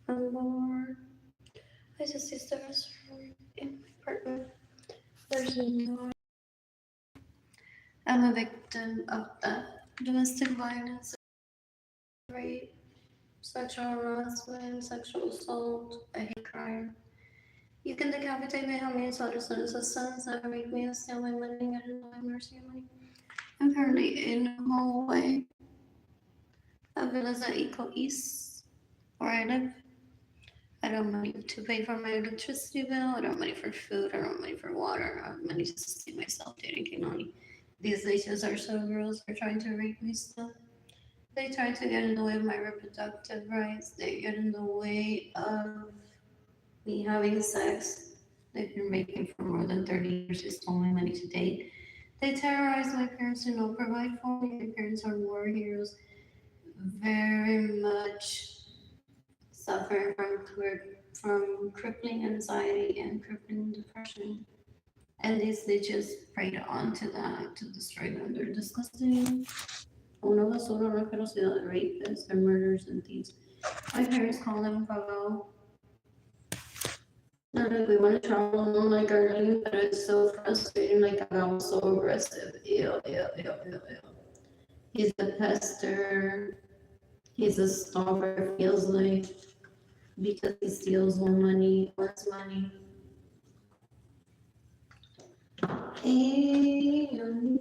I'm bored. I just used the restroom in my apartment. There's no. I'm a victim of that domestic violence, rape, sexual harassment, sexual assault. I hate crime. You can decapitate me how many citizens of sons that rape me and steal my money and get no mercy on me. I'm currently in a hallway of Villas at Eco East, where I live. I don't have money to pay for my electricity bill. I don't have money for food. I don't have money for water. I have money to sustain myself dating Kinani. These leeches are so gross. They're trying to rape me still. They try to get in the way of my reproductive rights. They get in the way of me having sex. They've been raping for more than 30 years. They stole my money to date. They terrorize my parents to not provide for me. My parents are war heroes, very much suffering from crippling anxiety and crippling depression. And they just preyed onto that to destroy them. They're disgusting. Una basura, una ferocidad de rapists and murders and thieves. My parents call them Pablo. Not like we want to travel alone like Arlene, but it's so frustrating. Like I was so aggressive. Ew, ew, ew, ew, ew. He's a pester. He's a stalker, feels like, because he steals more money, wants money. And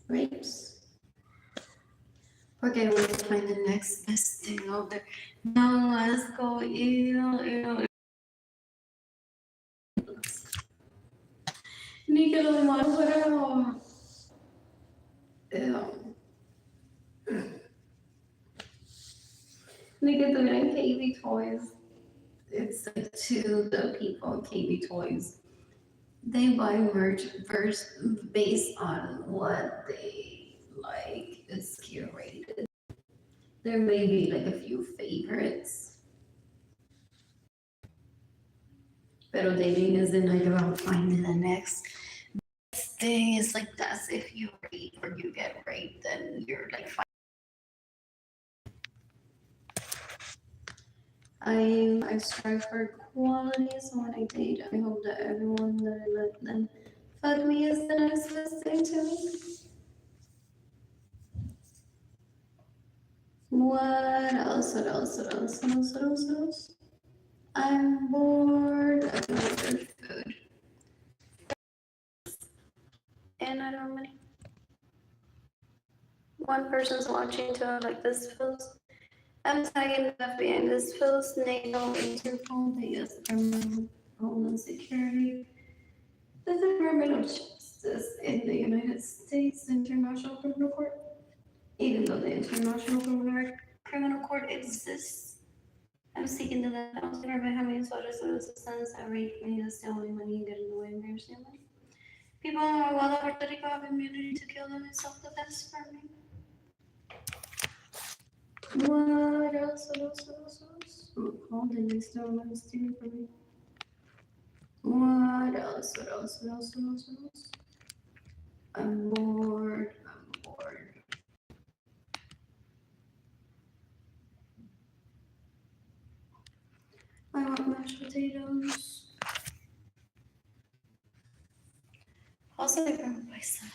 rapes. Okay, we'll find the next best thing out there. No, let's go. Ew, ew. Ni que lo demás fuera. Ew. Ni que tuvieran KB toys. It's like to the people, KB toys. They buy merch first based on what they like. It's curated. There may be like a few favorites. Pero dating isn't like about finding the next thing. It's like that's if you rape or you get raped, then you're like fine. I strive for equality, so when I date, I hope that everyone that I let them fuck me is the next best thing to me. What else? What else? What else? What else? What else? What else? I'm bored. I don't ordered food. And I don't have money. One person's watching too, like this feels. I'm tagging the FBI. This feels NATO, Interpol, the US Department of Homeland Security, the Department of Justice in the United States International Criminal Court. Even though the International Criminal Court exists, I'm seeking to that out there by having soldiers and assistants that rape me, to steal my money, and get in the way of my family. People are well over 30 have immunity to kill them in self-defense for me. What else? What else? What else? What else? Oh, the next one is stealing from me. What else? What else? What else? What else? What else? I'm bored. I'm bored. I want mashed potatoes. Also, I grab myself.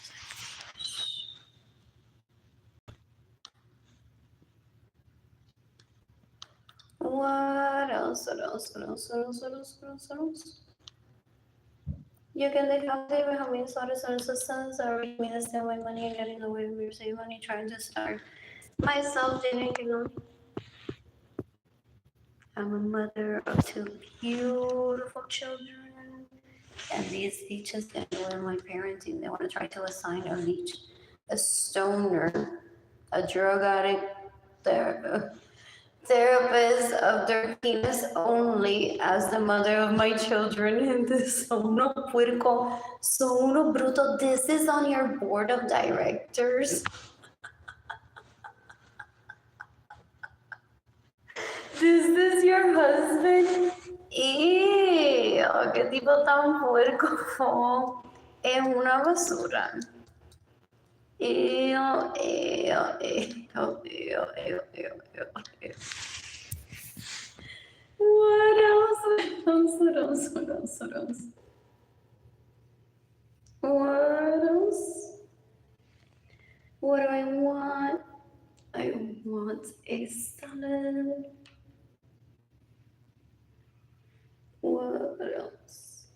What else? What else? What else? What else? What else? What else? What else? You can decapitate me how many slaughters and assistants or rape me to steal my money and get in the way of me saving money trying to start myself dating. I'm a mother of two beautiful children. And these leeches get in the way of my parenting. They want to try to assign a leech, a stoner, a drug addict, therapist of their penis only as the mother of my children. And this son uno puerco, son uno bruto. This is on your board of directors. This is your husband. Ew, qué tipo tan puerco. Es una basura. Ew, ew, ew, ew, ew, ew, ew. What else? What else? What else? What else? What else? What do I want? I want a salad. What else?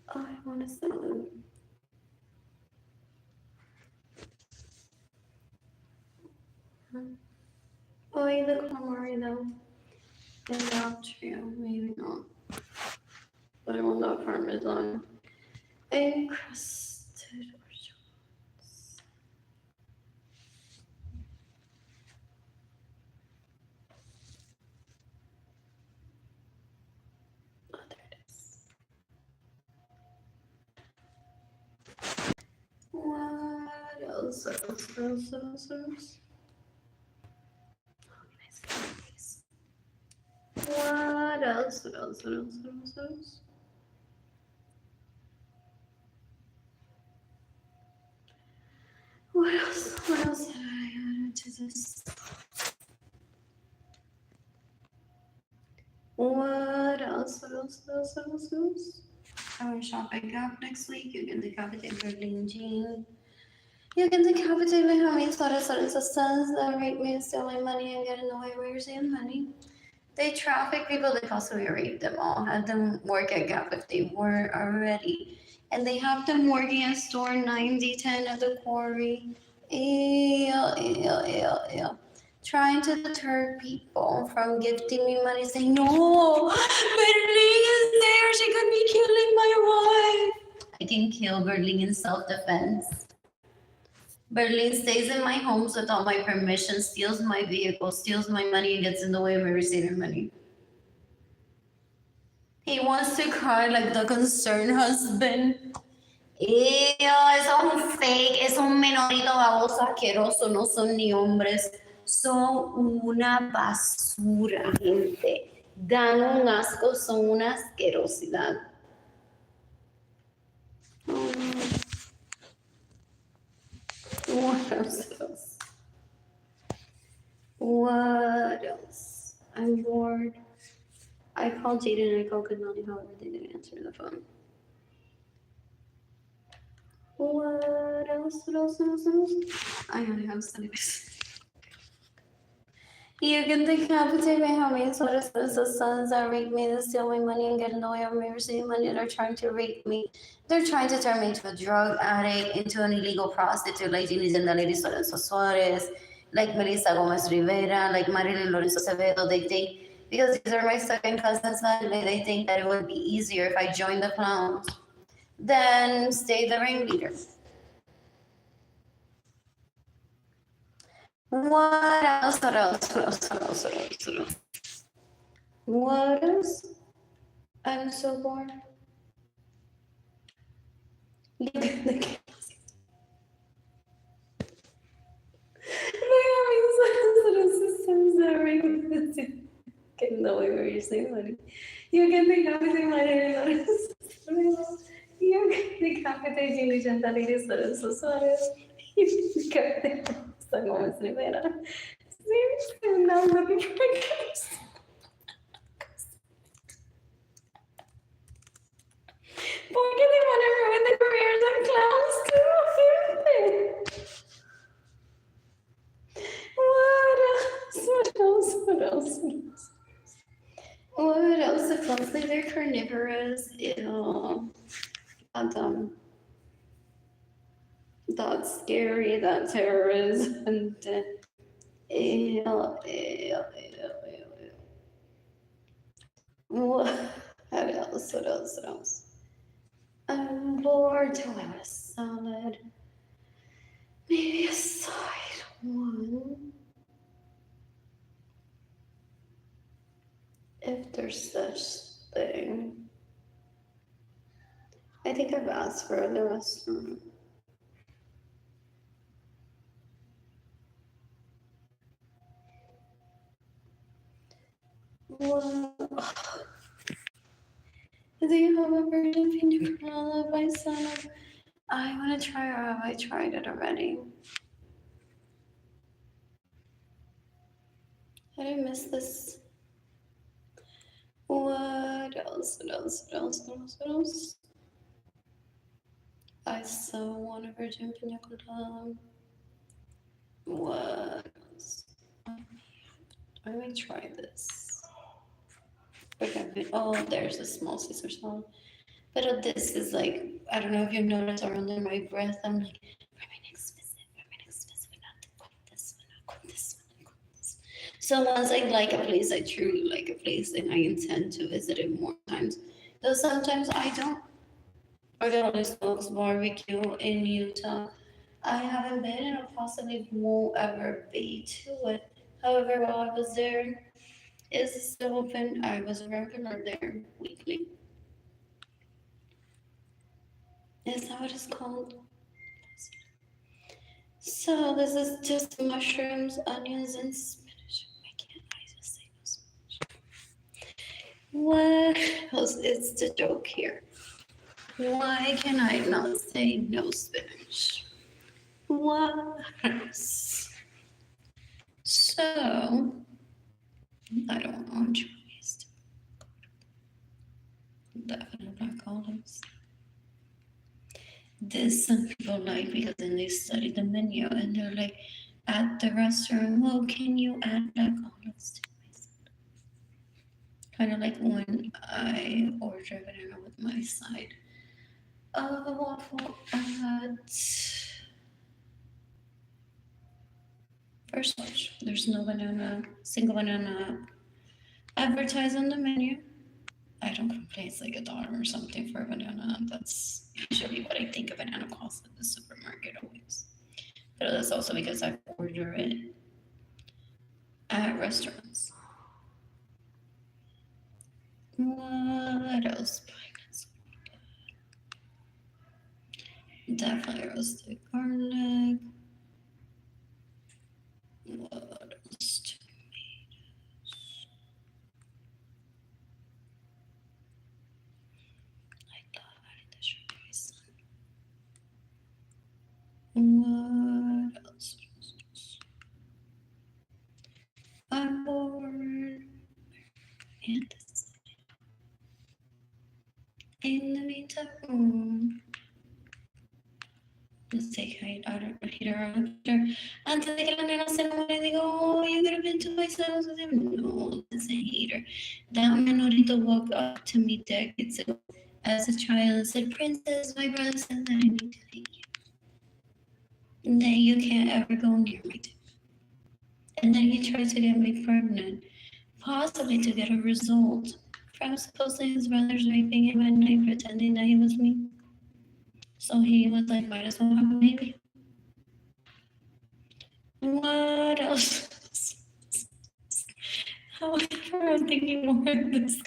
I want a salad. Oh, I the calamari though. And that trio, maybe not. But I want that parmesan. Encrusted orgeats. Oh, there it is. What else? What else? What else? What else? What else? Oh, nice cookies. What else? What else? What else? What else? What else? What else? What else did I add into this? What else? What else? What else? What else? What else? I will shop at Gap next week. You can decapitate Berlin jean. You can decapitate my homies, sons that rape me and steal my money and get in the way where you're saying money. They traffic people, they possibly rape them all, have them work at Gap if they weren't already. And they have them working at store 9010 at the quarry. Ew. Trying to deter people from gifting me money, saying, no, Berling is there, she could be killing my wife. I can kill Berling in self-defense. Berlin stays in my homes without my permission, steals my vehicle, steals my money, and gets in the way of me receiving money. He wants to cry like the concerned husband. Ew, es un fake, es un menorito baboso asqueroso, no son ni hombres. Son una basura, gente. Dan un asco, son una asquerosidad. What else? What else? I'm bored. I called Jaden and I called Kanani, however, they didn't answer the phone. What else? What else? What else? What else? I only have studies. You can decapitate my homies. What is this? The sons that rape me, that steal my money and get in the way of me receiving money. They're trying to rape me. They're trying to turn me into a drug addict, into an illegal prostitute, like Ginny Zendaliri Lorenzo Suarez, like Melissa Gomez Rivera, like Arlene Lorenzo Acevedo. They think, because these are my second cousins, they think that it would be easier if I joined the clowns than stay the ringleader. What else? What else? What else? What else? What else? What else? What else? I'm so bored. Look at the chaos. Get in the way where you're saying money. You can decapitate my hair. You can decapitate Ginny Gentaliris Lorenzo Suarez. You can decapitate Melissa Gomez Rivera. Seriously, now I'm looking for guys. ¿Por qué they want to ruin the careers of clowns too? What else? What else? What else? What else? The clowns say they're carnivorous. Ew. That's scary. That terrorism. Ew. What else? What else? What else? I'm bored. Do I want a salad? Maybe a side one. If there's such thing. I think I've asked for the restaurant. Well, Do you have a virgin pina colada by Sana? I want to try, or have I tried it already? I didn't miss this. What else? What else? What else? What else? What else? I so want a virgin pina colada. What else? I may try this. Okay. Oh, there's a small Caesar salad. But this is like, I don't know if you notice, or under my breath, I'm like, remain explicit, not this one, not this one, not this. So once I like a place, I truly like a place, and I intend to visit it more times. Though sometimes I don't. Like Smokes Barbecue in Utah. I haven't been and possibly won't ever be to it. However, while I was there, is still open. I was a regular there weekly. Is that what it's called? So this is just mushrooms, onions, and spinach. Why can't I just say no spinach? What else is the joke here? Why can I not say no spinach? What else? So I don't know. I'm trying to definitely black olives. This some people like because then they study the menu and they're like at the restaurant, well, can you add black olives to my salad? Kind of like when I order banana with my side of a waffle at First Watch. There's no single banana advertised on the menu. I don't complain. It's like $1 or something for a banana. That's usually what I think a banana costs at the supermarket always. But that's also because I order it at restaurants. What else? Definitely roasted garlic. What else? Tomatoes. I love adding the strawberries. What else? I'm bored. And this. In the meantime, let's take height out of heater on picture. Antes de que la nena se enamore, digo, oh, you could have been to my house with him. No, it's a hater. That menorito walked up to me decades ago as a child and said, Princess, my brother said that I need to thank you. And then you can't ever go near me. And then he tried to get me pregnant, possibly to get a result from supposedly his brother's raping him at night, pretending that he was me. So he was like, might as well have a baby. What else? However, I'm thinking more of this.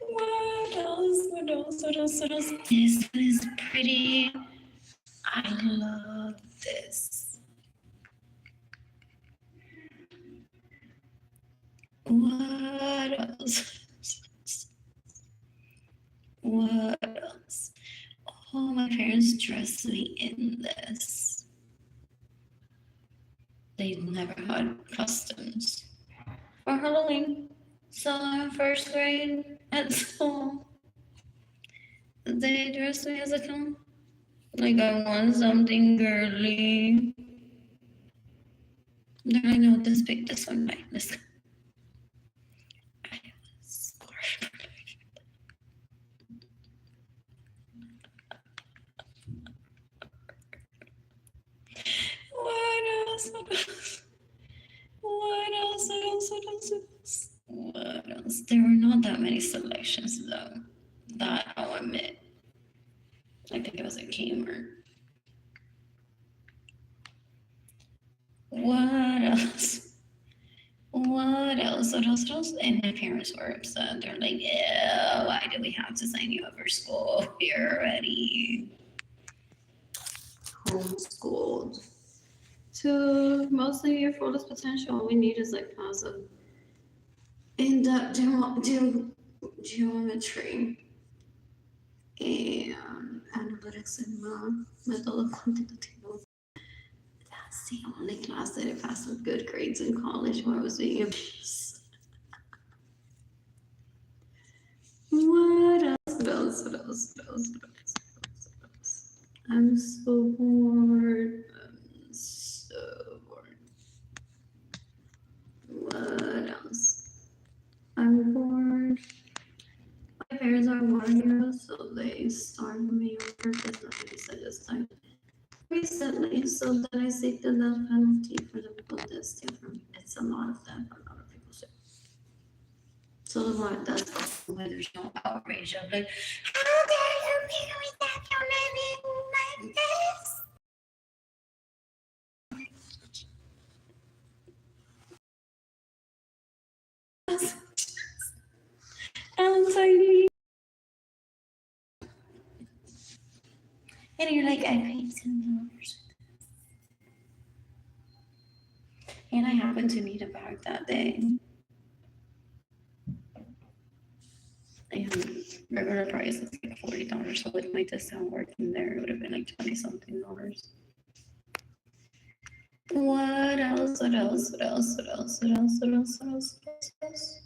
What else? What else? What else? What else? This one is pretty. I love this. What else? What else? Oh, my parents dressed me in this. They never had customs for Halloween. So in first grade at school, they dressed me as a clown. Like I want something girly. Then I know this one, right? This. I was What else? What else? What else? What else? What else? What else? There were not that many selections though. That I'll admit. I think it was a Kmart. What else? What else? What else? What else? And my parents were upset. They're like, yeah, why do we have to sign you up for school? You're already homeschooled to mostly your fullest potential. All we need is like positive in the geometry and analytics and method quantitative. That's the only class that I passed with good grades in college where I was being abused. What else? What else? What else? What else? What else? What else? I'm so bored. I'm so bored. What else? I'm bored. My parents are war heroes, so they starved me on purpose. Not really said this time. Recently, so that I seek the death penalty for the people that steal from me. It's a lot of them, a lot of people say. So the one that's why there's no outrage of like, how dare you make me that your name like this? I'm sorry. And you're like, I paid $10. And I happened to need a bag that day. And regular price is like $40. So with my discount working there, it would have been like 20 something dollars. What else? What else? What else? What else? What else? What else? What else? What else?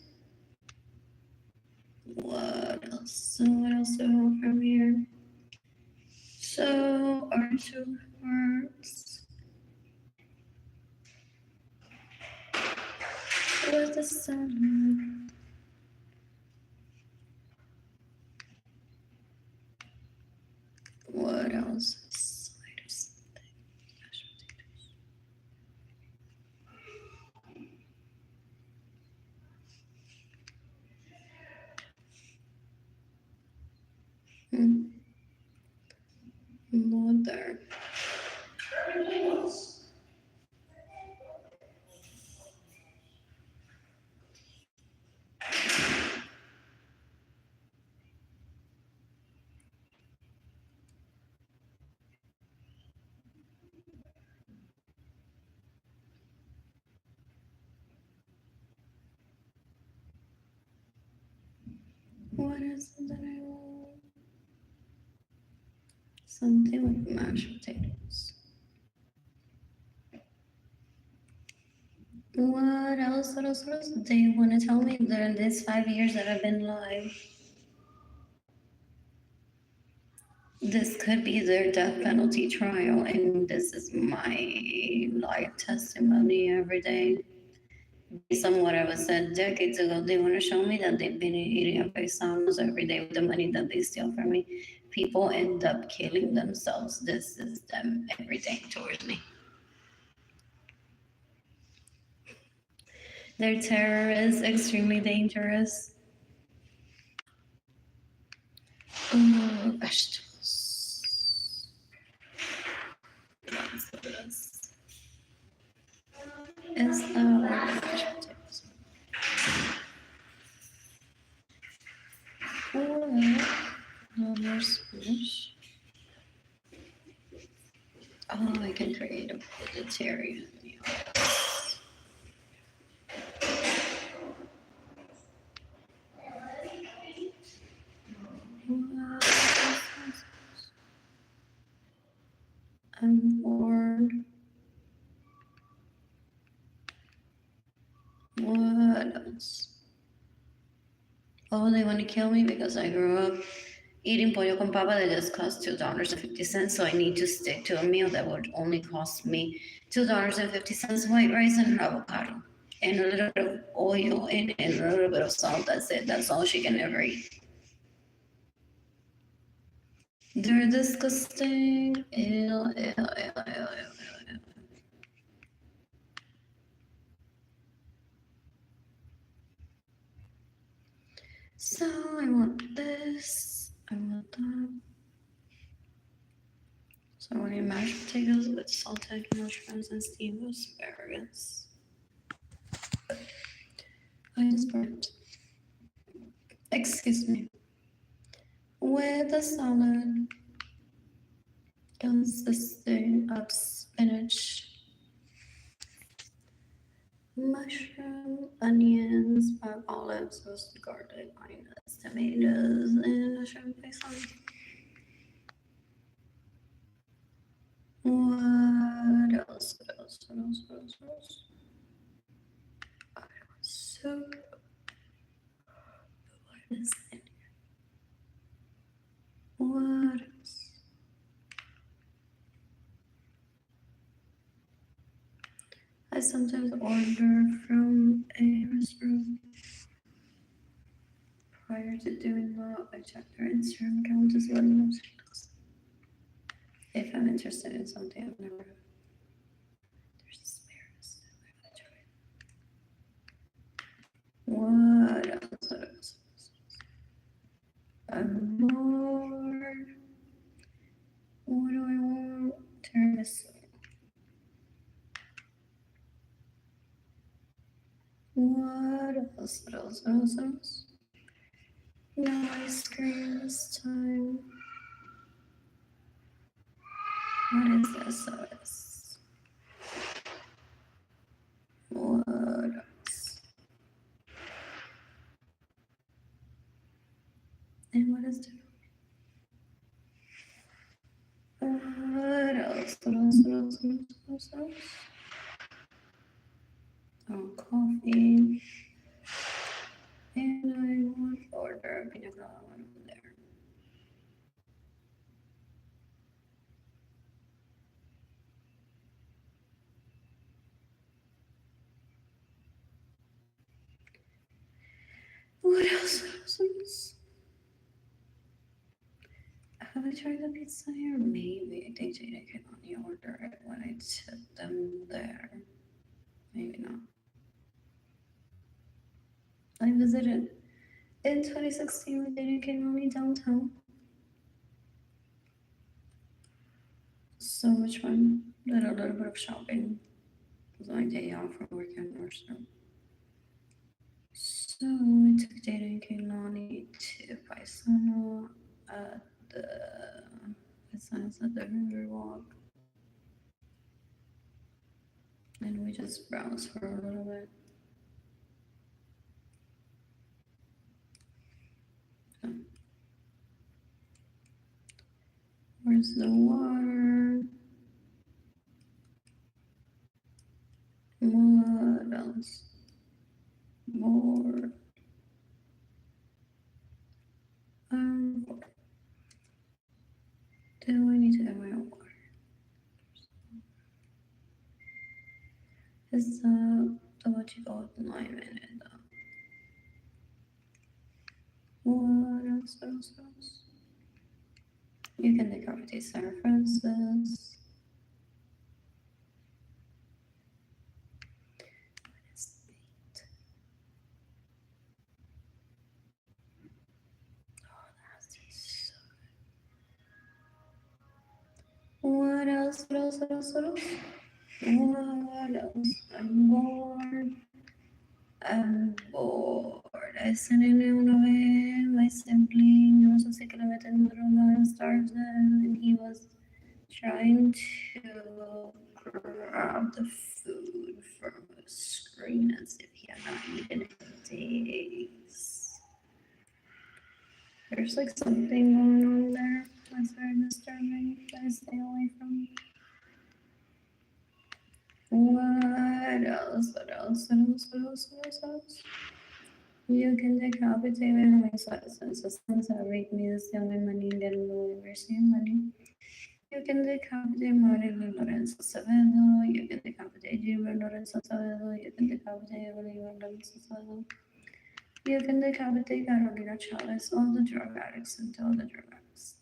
What else? So what else do I want from here? So our two hearts with the sun. What else? Side of something. Mother. What is it that I want? Something with mashed potatoes. What else? What else? What else? Do you want to tell me during these 5 years that I've been live? This could be their death penalty trial, and this is my life testimony every day. Based on what I was said decades ago, they want to show me that they've been eating a paisanos every day with the money that they steal from me. People end up killing themselves. This is them every day towards me. Their terror is extremely dangerous. Vegetables. That's the best. Is the vegetables. No more spinach. Oh, I can create a vegetarian meal. I'm bored. What else? Oh, they want to kill me because I grew up eating pollo con papa that just cost $2.50. So I need to stick to a meal that would only cost me $2.50, white rice and avocado, and a little bit of oil and a little bit of salt. That's it. That's all she can ever eat. They're disgusting. Ew, ew, ew, ew, ew. So I want this. I want that. So I want mashed potatoes with salted mushrooms and steamed asparagus. I just burped. Excuse me. With a salad consisting of spinach, mushroom, onions, 5 olives, roasted garlic, onions, tomatoes, and a shrimp basil. What else? What else? What else? What else? What else? Soup. What is in here? What else? I sometimes order from a restaurant. Prior to doing that, I check their Instagram account as well. If I'm interested in something I've never heard. There's asparagus. What else? What else? More. What do I want? Tiramisu. What else? What else? What else? What else? No ice cream this time. What is this? What is? What else? And what is different? What else? What else? What else? What else? What else? Oh, coffee. And I want to order a pina colada one over there. What else? What else? What else? Have I tried the pizza here? Maybe. I think they can only order it when I took them there. Maybe not. I visited in 2016 with Dating King only downtown. So much fun. Did a little bit of shopping. It was my day off from working or so. So I took Dating King Lonnie to Paisano at the Riverwalk. And we just browsed for a little bit. So, where's the water? What else? More. Do I need to add my own water? Is what you got lime in it though? What else? What else? What else? You can decapitate Sarah Francis. What is bait? Oh, that's so good. What else? What else? What else? What else? What else? I'm bored. I'm bored. I sent in una vez my sibling. Yo no sé que le meten droga and starves him, and he was trying to grab the food from the screen as if he had not eaten in days. There's like something going on there that's very disturbing. Gotta stay away from. What else? What else? What else? What else? What else? What else? You can decapitate me on my citizens. The sons that rape me, the steal my money, and get in the way of receiving money. You can decapitate Arlene Lorenzo Acevedo. You can decapitate Gilbert Lorenzo Acevedo. You can decapitate Arlene Lorenzo Acevedo. You can decapitate Carolina Chavez, all the drug addicts and all the drug addicts.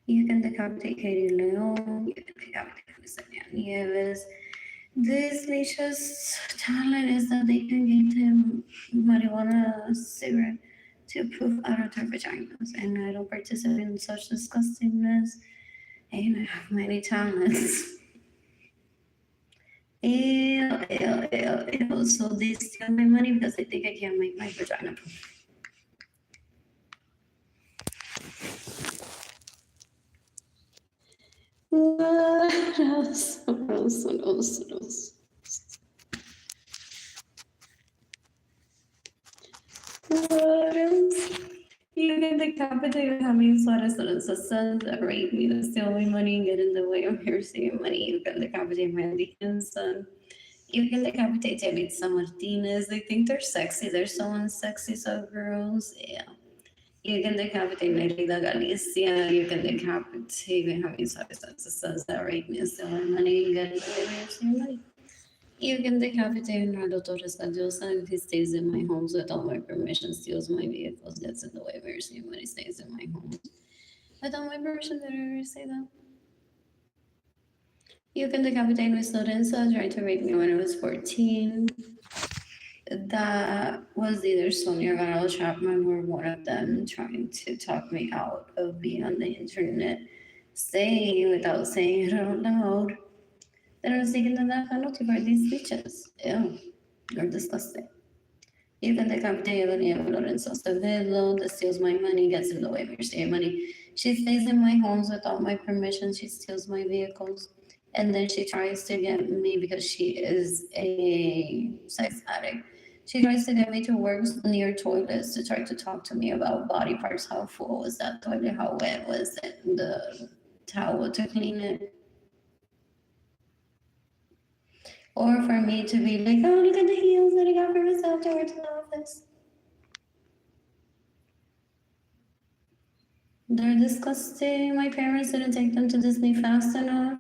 You can decapitate Katie Leon. You can decapitate Jesenia Nieves. This leech's talent is that they can get him marijuana cigarette to poof out of their vaginas, and I don't participate in such disgustingness, and I have many talents. Ew, ew, ew, ew. So they steal my money because they think I can't make my vagina poof. What else? What else? What else? What else? decapitate having Suarez sons that rape me, to steal my money and get in the way of your saving money. You can decapitate my Andean son. You can decapitate Yalitza Martinez. They think they're sexy. They're so unsexy, so girls. Yeah. You can decapitate Nerida Galicia. You can decapitate Benjamin Suarez sons that rape me and steal my money and get in the way of your saving money. You can decapitate Bernardo Torres Callosa if he stays in my homes without my permission, steals my vehicles, gets in the way of mercy when he stays in my home. Without my permission, did I ever say that? You can decapitate Luis Lorenzo, tried to rape me when I was 14. That was either Sonia Garral Chapman or one of them trying to talk me out of being on the internet, saying without saying it out loud. Then I was taking the death penalty for these bitches. Ew, you're disgusting. You can decapitate Arlene Lorenzo that steals my money, gets in the way of your saving money. She stays in my homes without my permission. She steals my vehicles. And then she tries to get me because she is a sex addict. She tries to get me to work near toilets to try to talk to me about body parts. How full was that toilet? How wet was it? The towel to clean it. Or for me to be like, oh, look at the heels that I got for myself to wear to the office. They're disgusting. My parents didn't take them to Disney fast enough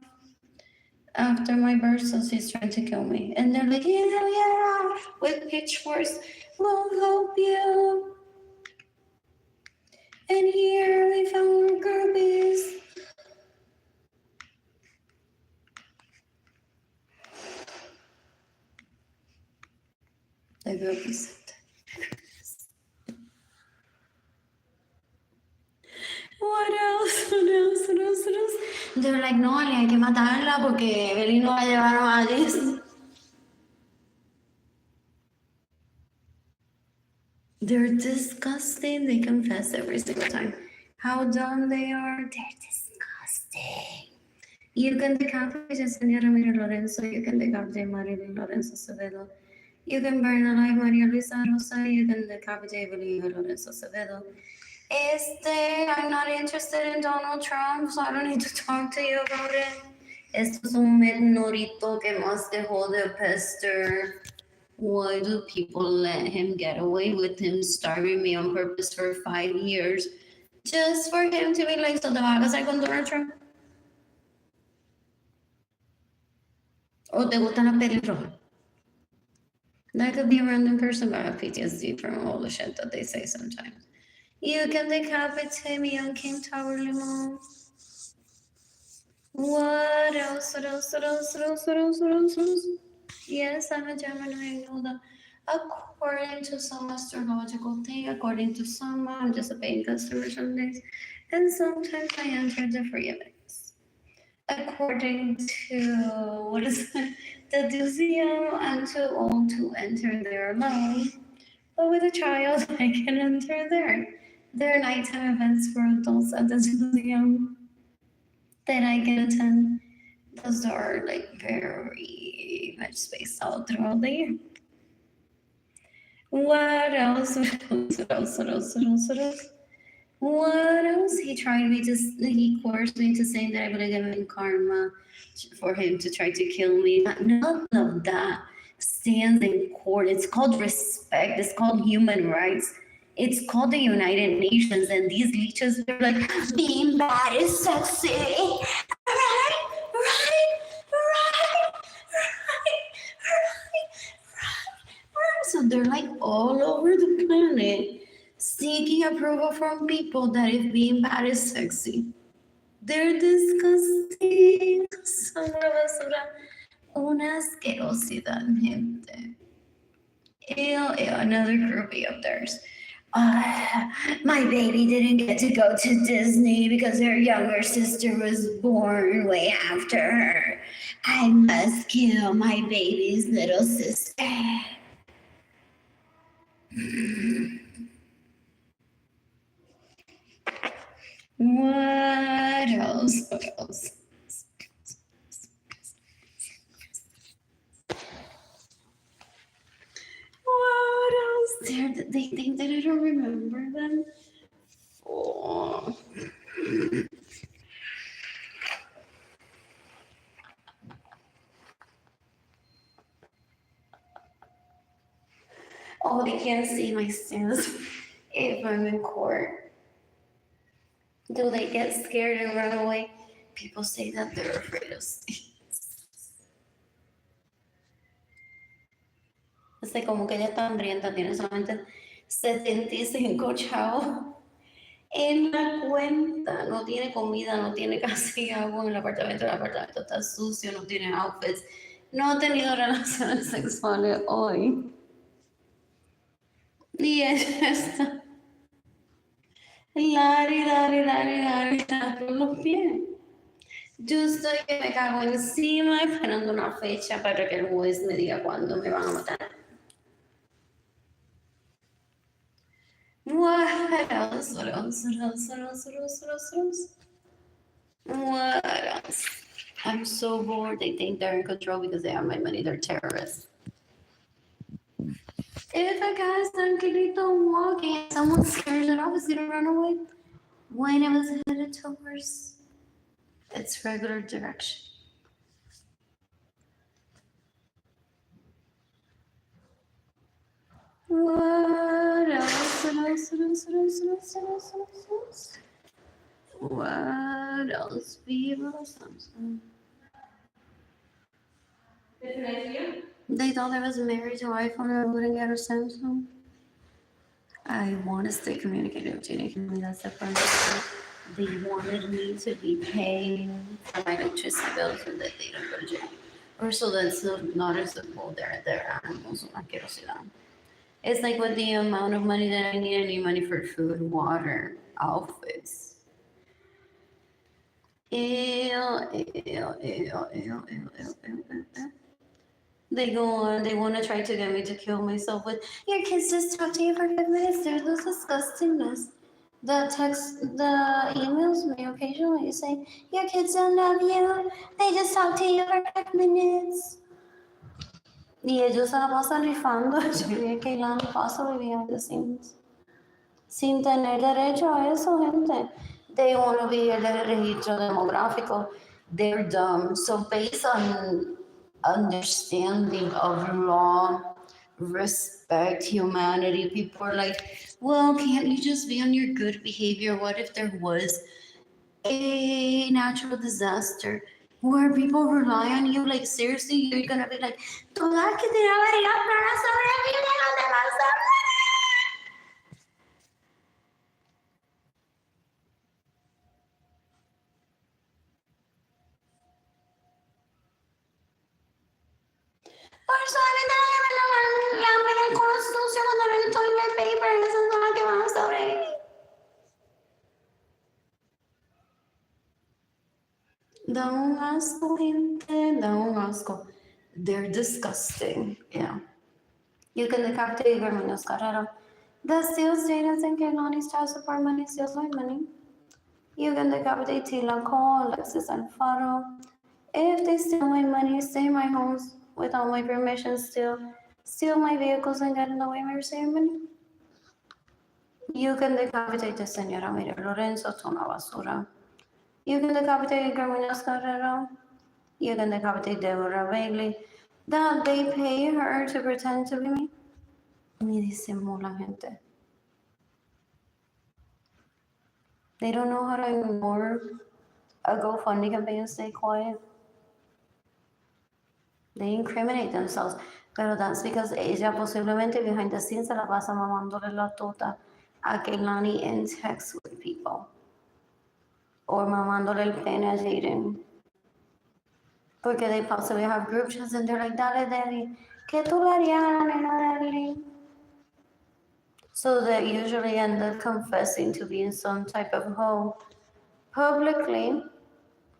after my birth, so she's trying to kill me. And they're like, yeah, with pitchforks, we'll help you. And here we found more groupies. The groupies. What else? What else? What else? What else? They're like, no, Ale, hay que matarla porque Evelyn no va a llevar a Alice. They're disgusting. They confess every single time. How dumb they are. They're disgusting. You can decapitate Señora Arlene Lorenzo. You can decapitate Arlene Lorenzo Acevedo. You can burn alive Maria Luisa Rosa. You can decapitate Evelyn Lorenzo Acevedo. I'm not interested in Donald Trump, so I don't need to talk to you about it. Esto es un menorito que más dejó de pester. Why do people let him get away with him starving me on purpose for 5 years? Just for him to be like, so te vas a casar con Donald Trump? ¿O te gustan las pelirrojas? That could be a random person, but I have PTSD from all the shit that they say sometimes. You can decapitate me on King Tower Limon. What else? What else? What else? What else? What else? What else? What else? Yes, I'm a Gemini. I know that. According to some astrological thing, according to some, I'm just a paying customer some days, and sometimes I enter the free events. According to what is it? The museum, I'm too old to enter there alone, but with a child, I can enter there. There are nighttime events for adults at the museum that I can attend. Those are like very much spaced out throughout the year. What else? What else? What else? What else? What else? What else? What else? He coerced me to say that I would have given karma for him to try to kill me. None of that stands in court. It's called respect. It's called human rights. It's called the United Nations. And these leeches, they're like, being bad is sexy. Right? So they're like all over the planet seeking approval from people that if being bad is sexy. They're disgusting. Son of a basura. Una asquerosidad, gente. Ew, another groupie of theirs. My baby didn't get to go to Disney because her younger sister was born way after her. I must kill my baby's little sister. What else? What else? What else? They think that I don't remember them. Oh, nobody can see my stance if I'm in court. Do they get scared and run away? People say that they're afraid of snakes. Es como que ella está hambrienta, tiene solamente 75 chavos en la cuenta, no tiene comida, no tiene casi agua en el apartamento está sucio, no tiene outfits, no ha tenido relaciones sexuales hoy. Y ella está lari con los pies. Yo estoy que me cago encima esperando una fecha para que el juez me diga cuándo me van a matar. What else? What else? What else? What else? What else? What else? What else? What else? I'm so bored. They think they're in control because they have my money. They're terrorists. If a guy's tranquilito walking and someone scares it off, is gonna run away. When it was headed towards its regular direction. What else? What else? What else? What else? What else? What else? What else? What else? Viva Samsung. They thought I was married to iPhone and I wouldn't get a Samsung. I want to stay communicative with Jenny. That's the first. They wanted me to be paying for my electricity bill so that they don't go to jail. Or so that's not noticeable their animals. It's like with the amount of money that I need money for food, water, outfits. They go on, they want to try to get me to kill myself with, your kids just talk to you for 5 minutes. There's this disgustingness. The emails me occasionally say, your kids don't love you. They just talk to you for 5 minutes. Y ellos se la pasan rifando. Yo diría que la paso behind the scenes. Sin tener derecho a eso, gente. They want to be el registro demográfico. They're dumb. So based on understanding of law, respect, humanity, people are like, well, can't you just be on your good behavior? What if there was a natural disaster where people rely on you? Like, seriously, you're gonna be like, todas que te debería para sobrevivir, no te vas a morir. Por solamente la constitución cuando no estoy en el paper, esas son las que van a sobrevivir. Da un asco, gente, da un asco. They're disgusting, yeah. You can decapitate Hermanos Carrero. The still status and Kehlani's child support money steals my money. You can decapitate Tila Cole, Alexis Alfaro. If they steal my money, stay in my homes without my permission, steal my vehicles and get in the way of my ceremony. You can decapitate the señora Arlene Lorenzo, es una basura. You can decapitate Germinas Carrero. You can decapitate Deborah Bailey. That they pay her to pretend to be me. Ni disimulan, gente. They don't know how to ignore a GoFundMe campaign and stay quiet. They incriminate themselves. Pero that's because ella posiblemente behind the scenes se la pasa mamándole la tota a Kehlani in text with people. Or mamándole el pene a Jaden. Porque they possibly have group chats and they're like, dale, Daddy, ¿qué tú le harías a la nena de Arlene? So they usually end up confessing to being some type of hoe publicly.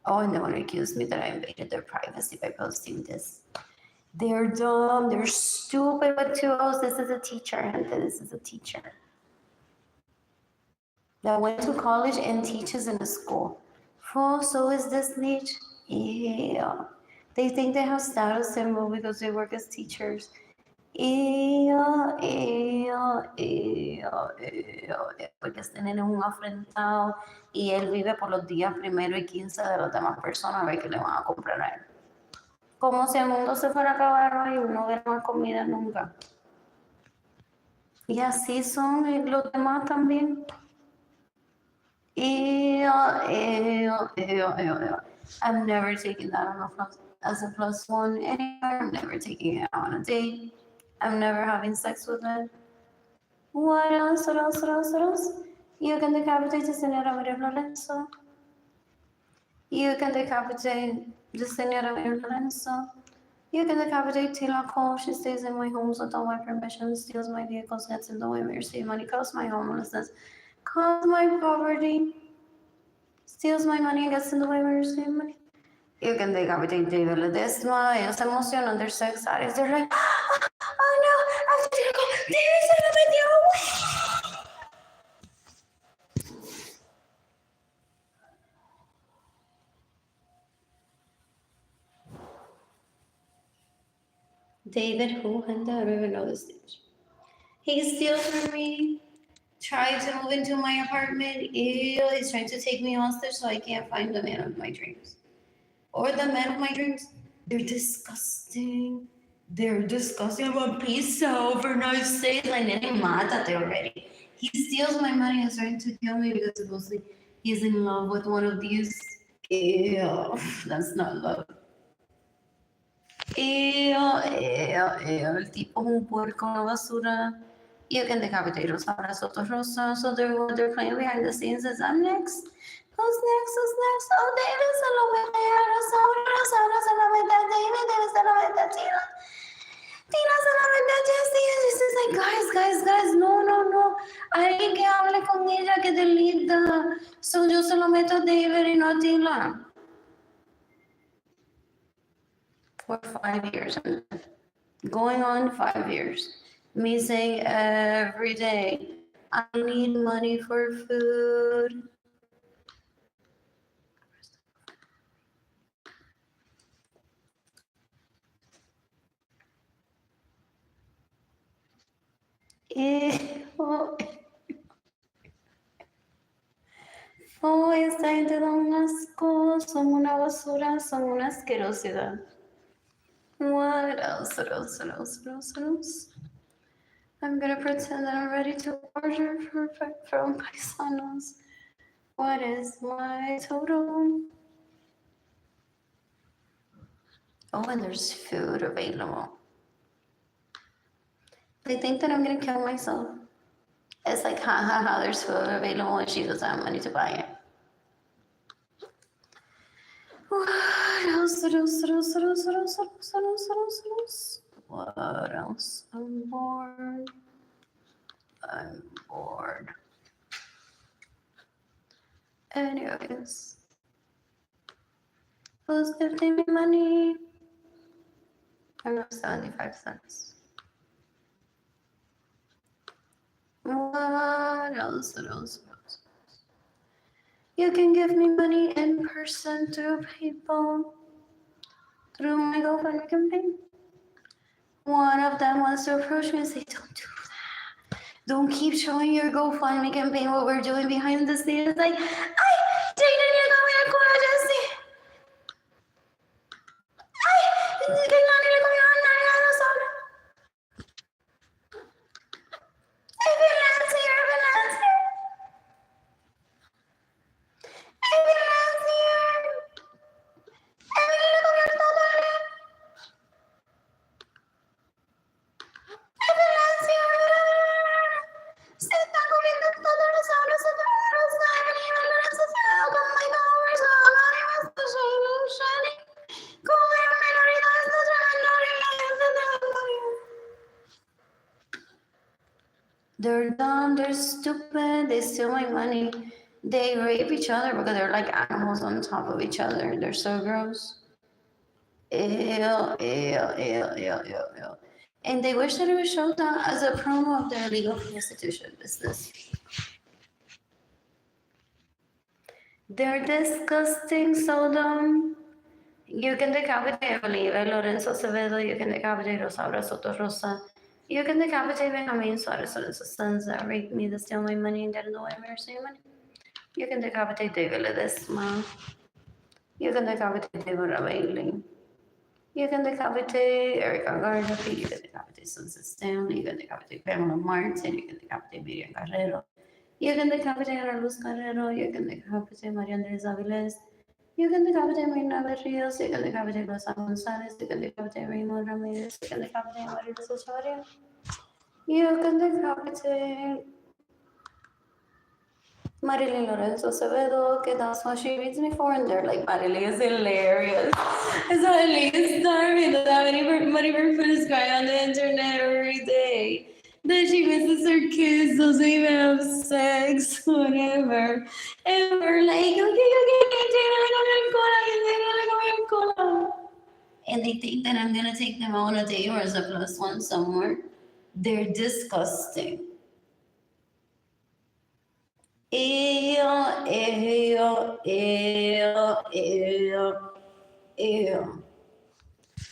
Oh, and they want to accuse me that I invaded their privacy by posting this. They're dumb, they're stupid with 2 O's. This is a teacher, gente. This is a teacher that went to college and teaches in a school. Oh, so is this niche? Yeah. They think they have status symbol because they work as teachers. Porque este nene es un afrentado y él vive por los días 1 y 15 de las demás personas a ver qué le van a comprar a él. Como si el mundo se fuera a acabar hoy y no hubiera más comida nunca. Y así son los demás también. Ew, ew, ew, ew, ew. I'm never taking that on a plus, as a plus one anywhere. I'm never taking it on a date. I'm never having sex with it. What else? What else? What else? What else? You can decapitate the Señora María Lorenzo. You can decapitate the Señora María Lorenzo. You can decapitate Tila Cole. She stays in my homes without my permission, steals my vehicles, gets in the way, receive money, causes my homelessness, causes my poverty, steals my money, and gets in the way, receive money. You can decapitate David Ledesma. Ellos se emocionan, they're so excited. They're like, oh no, I have to go. David se lo metió. David, who? I don't even know this stage. He steals from me, tried to move into my apartment. Ew, he's trying to take me hostage so I can't find the man of my dreams. Or the man of my dreams. They're disgusting. They're disgusting. I want pizza overnight. Like, nene, mátate already. He steals my money and is trying to kill me because supposedly he's in love with one of these. Ew, that's not love. El tipo es un puerco en la basura. You can decapitate Rosa Soto Rosa. So they're playing behind the scenes is I'm next. Who's next? Who's next? Oh, David se lo mete a Rosa, Rosa se lo mete a David se lo mete a Tina. Tina se lo mete a Jesse. And Jesse's like, guys, no. Alguien que hable con ella, que delita. So yo se lo meto a David y no a Tina. For 5 years. Going on 5 years. Me saying every day, I need money for food. Oh, esta gente da un asco, son una basura, son una asquerosidad. What else? I'm gonna pretend that I'm ready to order from Paisanos. What is my total? Oh, and there's food available. They think that I'm gonna kill myself. It's like, ha, there's food available and she doesn't have money to buy it. What else? What else? I'm bored. Anyways. Who's gifting me money? I have 75 cents. What else? You can give me money in person through PayPal, through my GoFundMe campaign. One of them wants to approach me and say, don't do that. Don't keep showing your GoFundMe campaign what we're doing behind the scenes. Like, ay, Jaden, you got me a cool Jesse. Ay, que nadie le comió a nadie a nosotros. Ay, financier. They're dumb, they're stupid, they steal my money. They rape each other because they're like animals on top of each other. They're so gross. Ew. And they wish that it was showed down as a promo of their illegal prostitution business. They're disgusting, so dumb. You can decapitate Arlene Lorenzo Acevedo, you can decapitate Rosa Soto Rosa. You can decapitate Benjamin Suarez Lorenzo's sons that raped me, that steal my money and get in the way of mercy money. You can decapitate David Ledesma. You can decapitate Deborah Bailey. You can decapitate Erica Gardapi. You can decapitate decapitate Sunset Stanley, you can decapitate Pamela Martin, you can decapitate Miriam Carrero, you can decapitate Ana Luz Carrero, you can decapitate Maria Andres Aviles, you can decapitate Marina Berrios, you can decapitate Rosa Gonzalez, you can decapitate Raymond Ramirez, you can decapitate Maria Socharia, you can decapitate Arlene Lorenzo Acevedo, que that's what she reads me for, and they're like, Marilyn is hilarious. It's Arlene starving that Marie Burford crying on the internet every day. That she misses her kids, doesn't even have sex, whatever. And we're like, and they think that I'm gonna take them on a date or as a plus one somewhere. They're disgusting. Ew, ew, ew, ew, ew.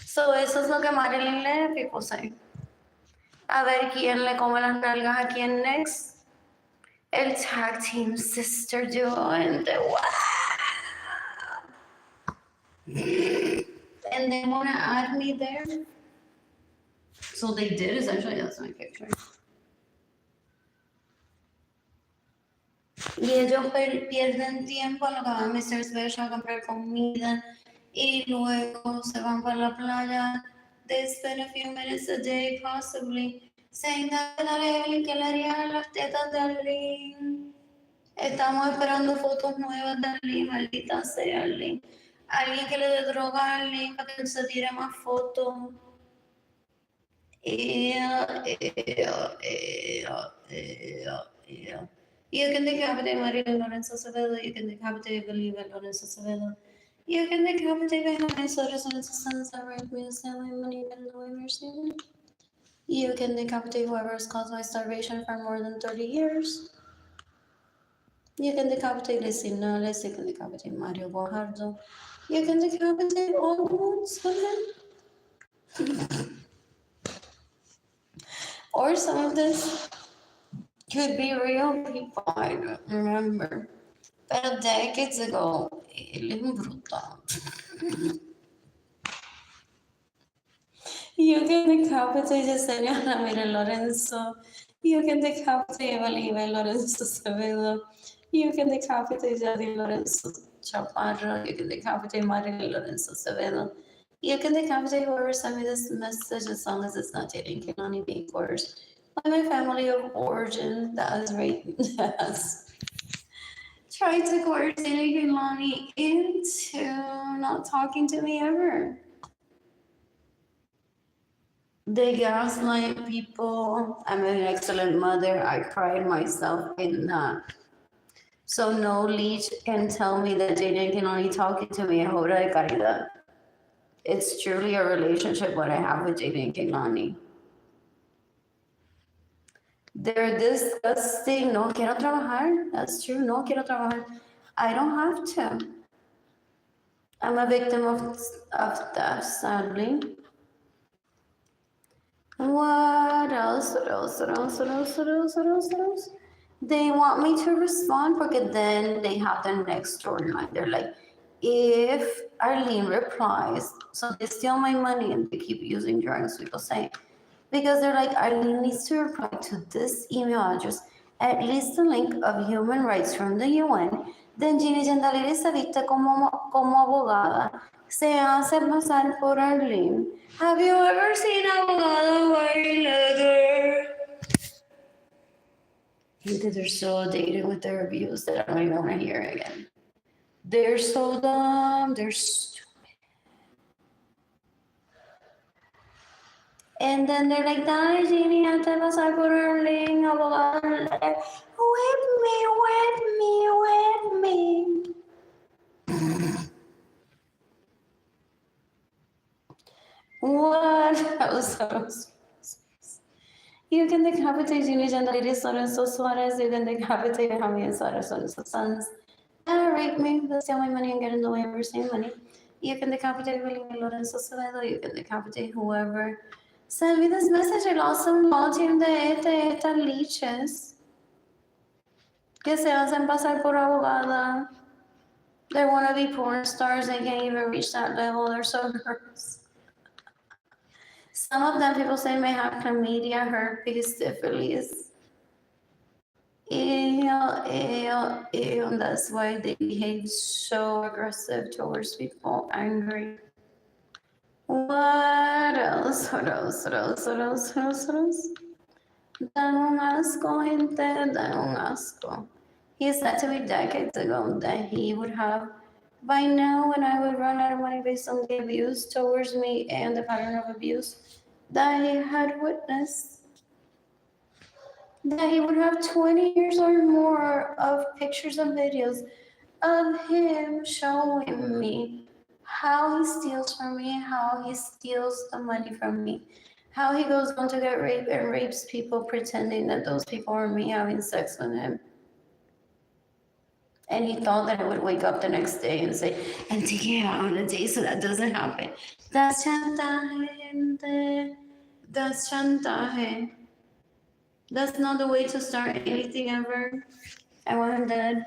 So eso es lo que Marilyn lee, people say. A ver quién le come las nalgas a quién next. El tag team sister duo and the wow. And they wanna add me there. So they did, essentially, that's my picture. Y ellos pierden tiempo en lo que van a Mr. Special a comprar comida y luego se van para la playa. They spend a few minutes a day, possibly, saying that Evelyn, que le harían las tetas de Arlene. Estamos esperando fotos nuevas de Arlene, maldita sea Arlene. Alguien que le dé droga a Arlene para que se tire más fotos. You can decapitate Arlene Lorenzo Acevedo, you can decapitate Believer Lorenzo Acevedo, you can decapitate Benjamin Soto's sons that rape me and sell my money and the way mercy. You can decapitate whoever has caused my starvation for more than 30 years. You can decapitate Lesinales, you can decapitate Mario Guajardo, you can decapitate all the ones women. Or some of this could be real people, I don't remember. But decades ago, él es brutal. You can decapitate Yesenia Ramirez Lorenzo. You can decapitate Evelyn Lorenzo Acevedo. You can decapitate Yadi Lorenzo Chaparro. You can decapitate Marilyn Lorenzo Acevedo. You can decapitate whoever sent me this message as long as it's not dating Kehlani being coerced by my family of origin that has tried to coerce Kehlani into not talking to me ever. They gaslight people. I'm an excellent mother. I pride myself in that. So no leech can tell me that Jaden can only talk to me. Ahora de caridad. It's truly a relationship what I have with Jaden Kehlani. They're disgusting. No quiero trabajar. That's true. No quiero trabajar. I don't have to. I'm a victim of that, sadly. What else? They want me to respond because then they have the next storyline. They're like, if Arlene replies, so they steal my money and they keep using drugs, people say, because they're like, Arlene needs to reply to this email address, at least the link of human rights from the UN. Then Ginny Gendaliri se viste como abogada, se hace pasar por Arlene. Have you ever seen abogada wearing leather? Because they're so outdated with their views that I don't even want to hear again. They're so dumb, they're stupid. And then they're like, dale, Ginny, hazte pasar por Arlene, abogada. Whip me. What else? You can decapitate Ginny Gendaliri Lorenzo Suarez, you can decapitate Javier Suarez Lorenzo's sons. Rape me, they steal my money and get in the way of receiving money. You can decapitate Arlene Lorenzo Acevedo, you can decapitate whoever. Send me this message, el awesome law team de estas leeches que se hacen pasar por abogada. They want to be porn stars, they can't even reach that level, they're so gross. Some of them people say may have chlamydia, herpes, syphilis. Ew, ew, ew. And that's why they behave so aggressive towards people, angry. What else? What else? What else? What else? What else? What else? Dan un asco, gente. Dan un asco. He said to me decades ago that he would have, by now, when I would run out of money based on the abuse towards me and the pattern of abuse that he had witnessed, that he would have 20 years or more of pictures and videos of him showing me how he steals from me, how he steals the money from me, how he goes on to get raped and rapes people pretending that those people are me having sex with him. And he thought that I would wake up the next day and say, and take it out on a day so that doesn't happen. That's chantaje, gente. That's chantaje. That's not the way to start anything ever. I want him dead.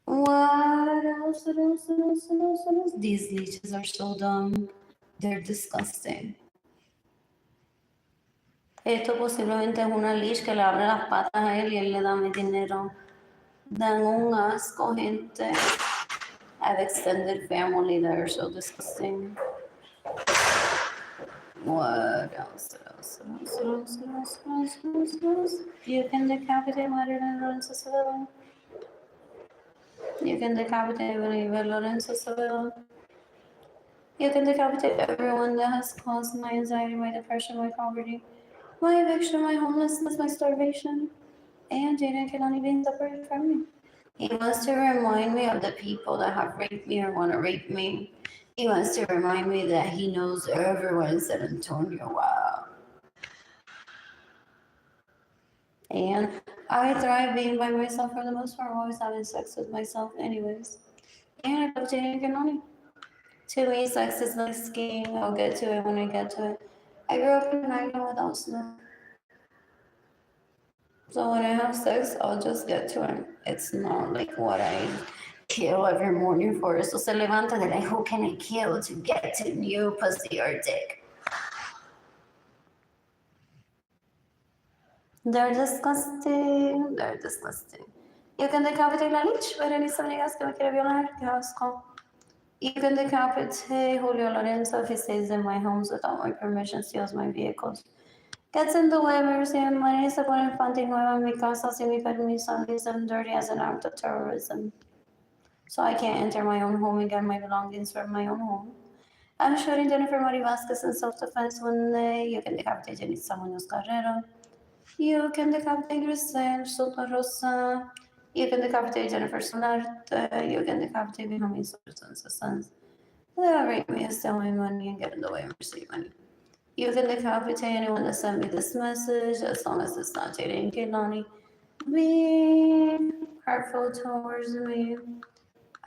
What else? What else? What else? What else? What else? These leeches are so dumb. They're disgusting. Esto posiblemente es una leash que le abre las patas a él y él le da mi dinero. Dan un asco, gente. I have extended family that are so disgusting. What else? What else? What else? What else? What else? What else? What else? What else? You can decapitate Arlene Lorenzo. You can decapitate Lorenzo. You can decapitate everyone that has caused my anxiety, my depression, my poverty, my eviction, my homelessness, my starvation, and Jaden can only be separated from me. He wants to remind me of the people that have raped me or want to rape me. He wants to remind me that he knows everyone in San Antonio. Wow. And I thrive being by myself for the most part, always having sex with myself anyways. And I love Jaden Canoni. To me, sex is like skiing. I'll get to it when I get to it. I grew up in an island without snow. So when I have sex, I'll just get to it. It's not like what I kill every morning for. So se levanta de like, who can I kill to get to new pussy or dick? They're disgusting. They're disgusting. You can decapitate la leech, pero ni se me digas que me quiere violar. Qué asco. You can decapitate Julio Lorenzo if he stays in my homes without my permission, steals my vehicles. Gets in the way, me reciben money, se pone panty nueva en mi casa sin mi permiso, and leaves them dirty as an act of terrorism. So I can't enter my own home and get my belongings from my own home. I'm shooting Jennifer Mari Vasquez in self-defense one day. You can decapitate Jenitza Munoz Carrero. You can decapitate Grisel Soto Rosa. You can decapitate Jennifer Solarte. You can decapitate Benjamin Soto's sons. They'll rape me and steal my money and get in the way and receive money. You can decapitate anyone that sent me this message as long as it's not Jaden Kilani being hurtful towards me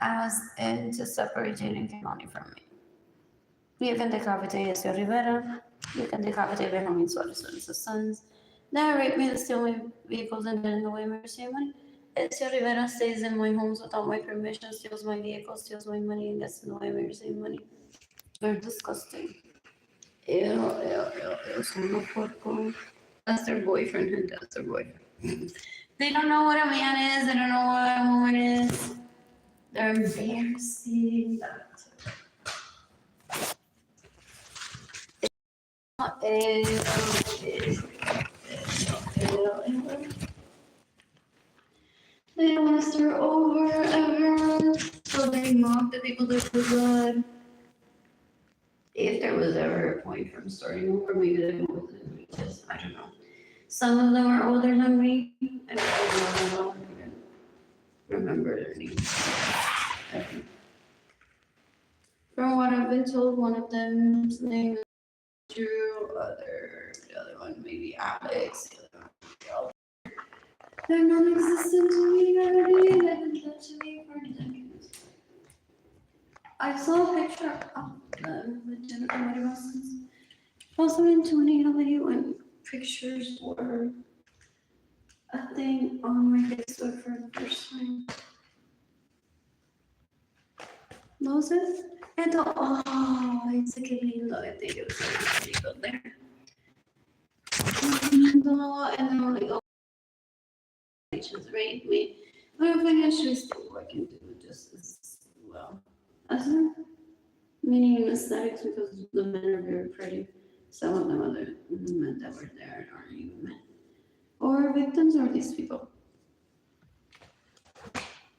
as in to separate Jaden Kilani from me. You can decapitate Ezio Rivera. You can decapitate Benjamin Suarez and his sons. That rape me and steal my vehicles and get in the way and receive money. Ezio Rivera stays in my homes without my permission, steals my vehicles, steals my money, and gets in the way and receive money. They're disgusting. Ew, son unos puercos. That's their boyfriend, and that's their boyfriend. They don't know what a man is, they don't know what a woman is. They're embarrassing. They don't want to start over ever, so they mock the people that do good. If there was ever a point from starting over, maybe they wouldn't reach this. I don't know. Some of them are older than me. I don't even remember their names. From what I've been told, one of them's name is Drew, the other one maybe Alex. They're non-existent to me already. They've been dead to me for decades. I saw a picture of them with Jennifer Maribos's. Also in 2020 when pictures were a thing on my Facebook for the first time. Moses? Ito, it's like lindo. I think it was really good there. Lindo, and then like, oh, right? But I'm financially still working to do just as well as her. Meaning in aesthetics because the men are very pretty. Some of them other men that were there aren't even men. Or victims or these people.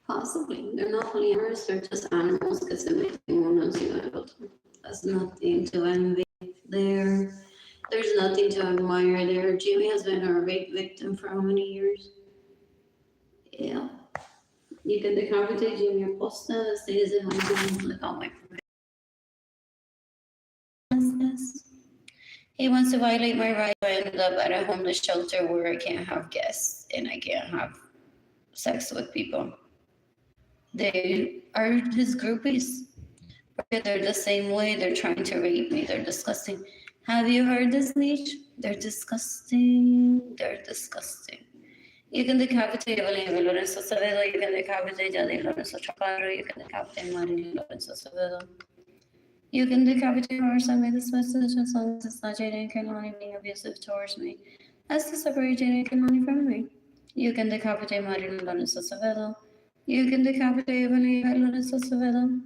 Possibly. They're not polyamorous, they're just animals que se meten unos y el otro. That's nothing to envy there. There's nothing to admire there. Jimmy has been a rape victim for how many years? Yeah. You can decapitate Jimmy Acosta that stays in my home with all my business. He wants to violate my right to end up at a homeless shelter where I can't have guests and I can't have sex with people. They are his groupies. They're the same way. They're trying to rape me. They're disgusting. Have you heard this, Leech? They're disgusting. They're disgusting. You can decapitate Arlene Lorenzo Acevedo. You can decapitate Yadi Lorenzo Chaparro. You can decapitate Marilyn Lorenzo Acevedo. You can decapitate her. Send me this message as long as it's not Jaden Kelani being abusive towards me. As to separate Jaden Kelani from me. You can decapitate Marilyn Lorenzo Acevedo. You can decapitate Evelyn Lorenzo Acevedo.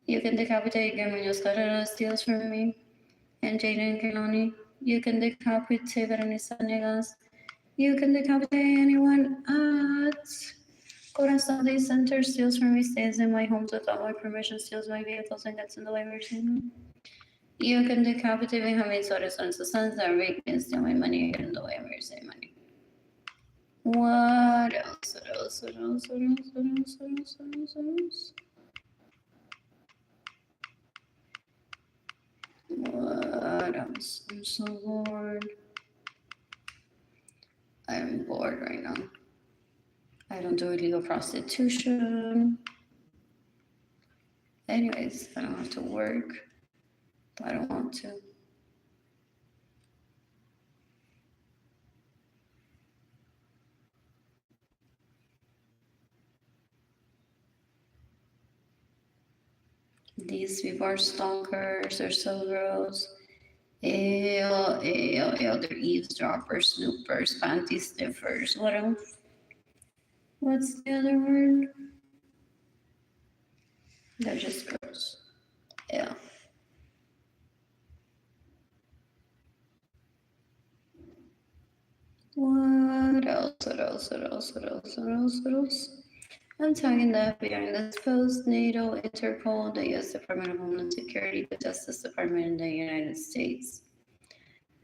You can decapitate Guillermo Carrera steals from me. And Jaden Kelani. You can decapitate Berenice Negas. You can decapitate anyone at Corazon Day Center, steals from me, stays in my home without my permission, steals my vehicles, and gets in the way of everything. You can decapitate Benjamin Suarez and his sons that rape me and steal my money and get in the way of everything money. What else? What else? What else? What else? What else? What else? What else? What else? What else? I'm so bored. I'm bored right now. I don't do illegal prostitution. Anyways, I don't have to work. I don't want to. These people are stalkers. They're so gross. Ew, ew, ew. They're eavesdroppers, snoopers, panty sniffers. What else? What's the other word? They're just gross. Yeah. What else? What else? What else? What else? What else? What else? I'm talking the FBI in this post, NATO, Interpol, the U.S. Department of Homeland Security, the Justice Department in the United States,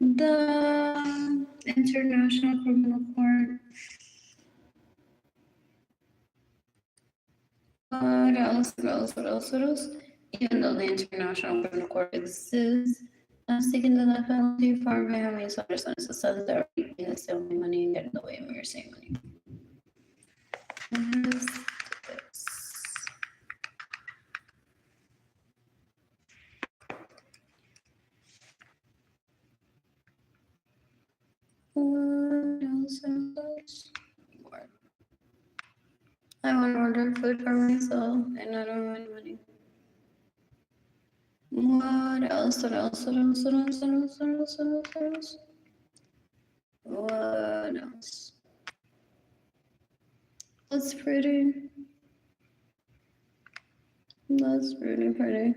the International Criminal Court. What else? What else? What else? What else? Even though the International Criminal Court exists, I'm seeking the death penalty for Benjamin Suarez and his sons that are raping and stealing money and getting in the way of mercy money. What is this? What else? More. I want to order food for myself and I don't have any money. What else? What else? What else? What else? What else? What else? What else? What else? That's pretty. That's pretty pretty.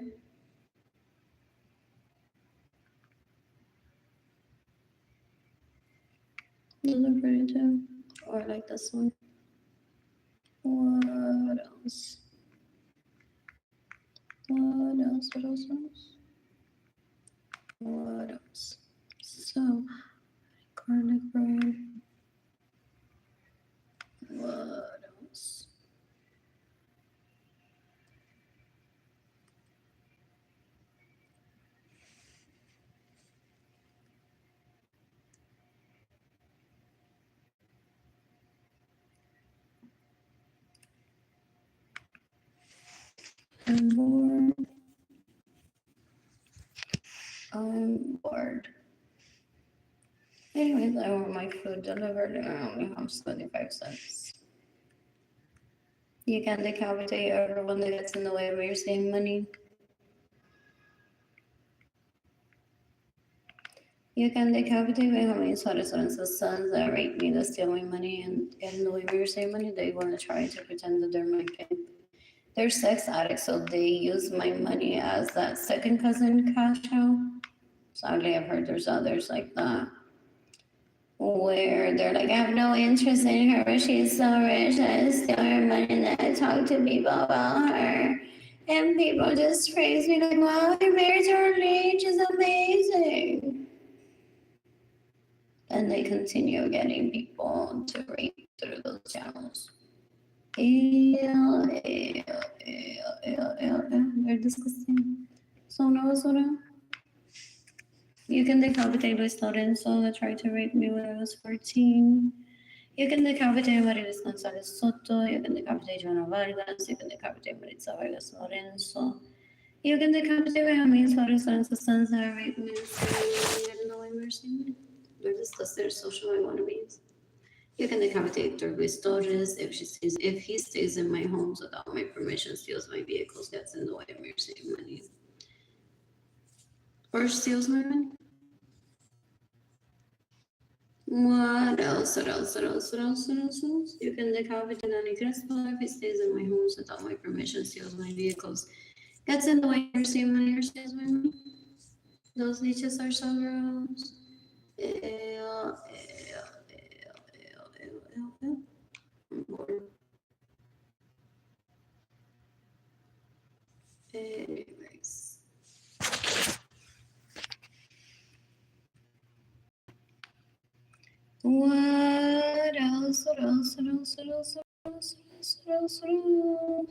Those are pretty too. Oh, I like this one. What else? What else? What else? What else? What else? So, garlic bread. What else? I'm bored. I'm bored. Anyways, I want my food delivered and I only have 75 cents. You can decapitate everyone that gets in the way of your saving money. You can decapitate my homies, fathers, and sons that rape me, that steal my money, and get in the way of your save money. They want to try to pretend that they're my pimp. They're sex addicts, so they use my money as that second cousin cash out. Sadly, I've heard there's others like that where they're like, I have no interest in her, but she's so rich, I steal her money, and then I talk to people about her. And people just praise me like, wow, you're married to Arlene, she's amazing. And they continue getting people to rape through those channels. Ew, ew, ew, ew, ew. They're disgusting. So no, you can decapitate Luis Lorenzo that tried to rape me when I was 14. You can decapitate Marilis Gonzalez Soto. You can decapitate Joana Vargas. You can decapitate Maritza Vargas Lorenzo. You can decapitate Benjamin Suarez Lorenzo's sons that rape me. No mercy. They're disgusting. They're social wannabes. You can decapitate Luis Torres if he stays in my homes without my permission, steals my vehicles, gets in the way of me receiving money, or steals my money. What else? What else? What else? What else? What else? What else? You can decapitate Danny Crespo if he stays in my homes without my permission, steals my vehicles, gets in the way of receiving money, or steals my money. Those leeches are so gross. Ew, ew. I'm bored. Anyways. What else? What else? What else? What else? What else? What else? What else?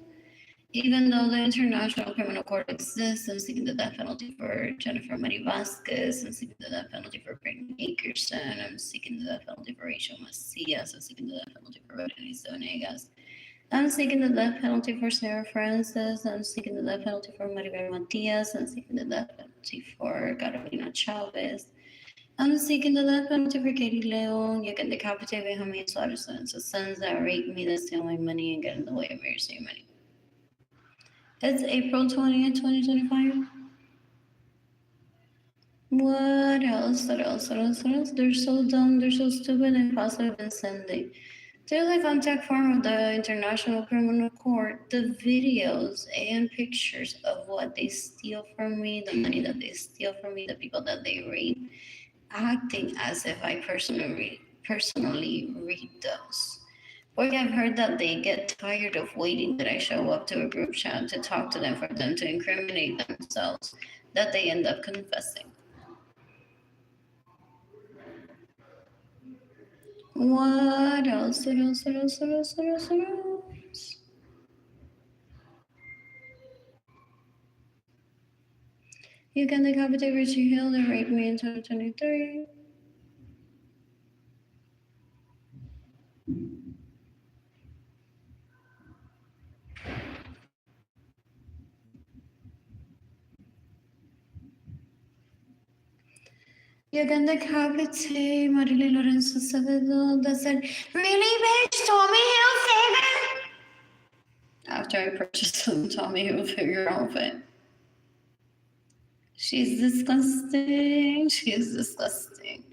Even though the International Criminal Court exists, I'm seeking the death penalty for Jennifer Marie Vasquez. I'm seeking the death penalty for Brittany Nickerson. I'm seeking the death penalty for Rachel Macias. I'm seeking the death penalty for Berenice Venegas. I'm seeking the death penalty for Sarah Francis. I'm seeking the death penalty for Maribel Matias. I'm seeking the death penalty for Carolina Chavez. I'm seeking the death penalty for Katie Leon. You can decapitate Benjamin Suarez and his sons that rape me, that steal my money, and get in the way of my money. It's April 20th, 2025. What else? What else? What else? What else? They're so dumb, they're so stupid and passive and sending. They're the contact form of the International Criminal Court, the videos and pictures of what they steal from me, the money that they steal from me, the people that they rape, acting as if I personally read those. Or I've heard that they get tired of waiting that I show up to a group chat to talk to them for them to incriminate themselves, that they end up confessing. What else? What else? What else? What else? What else? What else? You can decapitate Richie Hill that raped me in 2023. You can decapitate Arlene Lorenzo that said, really, bitch, Tommy Hilfiger? After I purchased some Tommy Hilfiger outfit. She's disgusting. She's disgusting.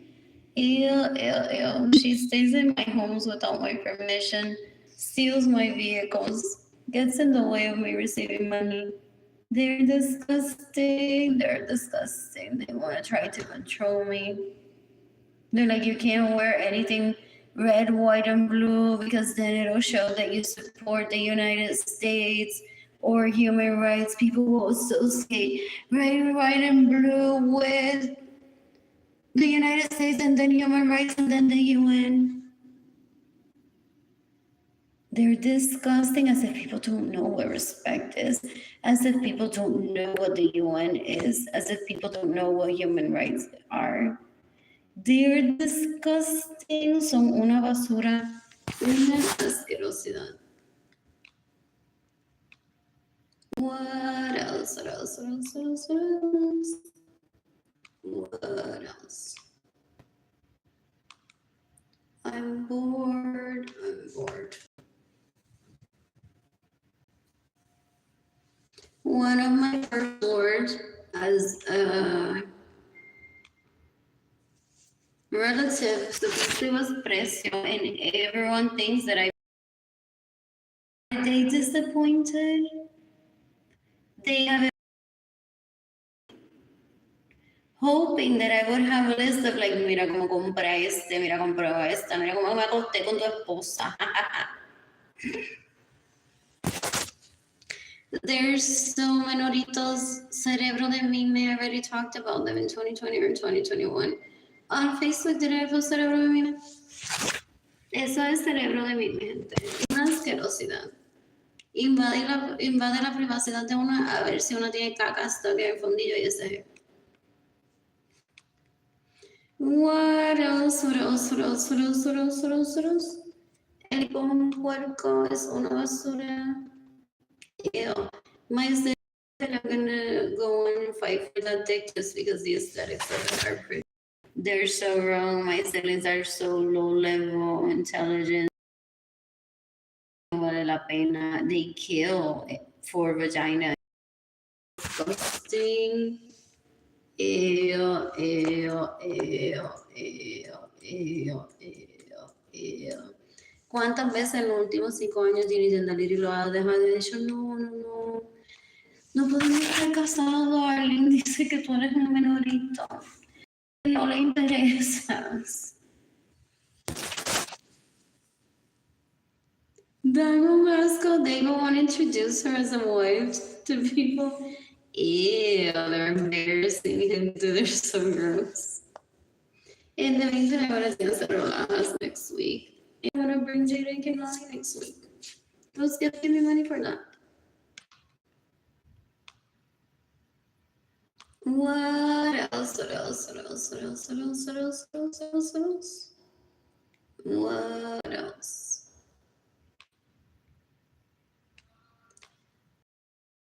Ew, ew, ew. She stays in my homes without my permission, steals my vehicles, gets in the way of me receiving money. They're disgusting. They're disgusting. They want to try to control me. They're like, you can't wear anything red, white, and blue because then it'll show that you support the United States or human rights. People will associate red, white, and blue with the United States and then human rights and then the UN. They're disgusting, as if people don't know what respect is, as if people don't know what the UN is, as if people don't know what human rights are. They're disgusting. Son una basura. Una asquerosidad. What else? What else? What else? What else? What else? What else? I'm bored. I'm bored. One of my first words as supposedly was precio, and everyone thinks that are they disappointed? They have hoping that I would have a list of like, mira cómo compré este, mira compré esta, mira cómo me acosté con tu esposa. There's so menoritos cerebro de mime. I already talked about them in 2020 or 2021. On Facebook, did I post cerebro de mime? Eso es cerebro de mime, gente. Una asquerosidad. Invade la privacidad de una a ver si uno tiene cacas todavía en fondillo y ese. What else? What else? What else? What else? What else? What else? What else? El como un puerco es una basura. Ew. My siblings are gonna go and fight for that dick just because the aesthetics of it are pretty. They're so wrong. My siblings are so low level, intelligent. Vale la pena. They kill for vagina. Disgusting. Ew, ew, ew, ew, ew, ew, ew. ¿Cuántas veces en los últimos 5 años Ginny Gendaliri lo ha dejado y ha dicho, no, no, no, no podemos estar casados? Arlene dice que tú eres un menorito, no le interesas. Diamond Vasco, they go want to introduce her as a wife to people. Ew, they're embarrassing him too, they're so gross. And the main thing I want to do is relajas next week. I'm gonna bring Jada and Kehlani next week. Let's give me money for that. What else? What else? What else? What else? What else? What else? What else? What else? What else? What else?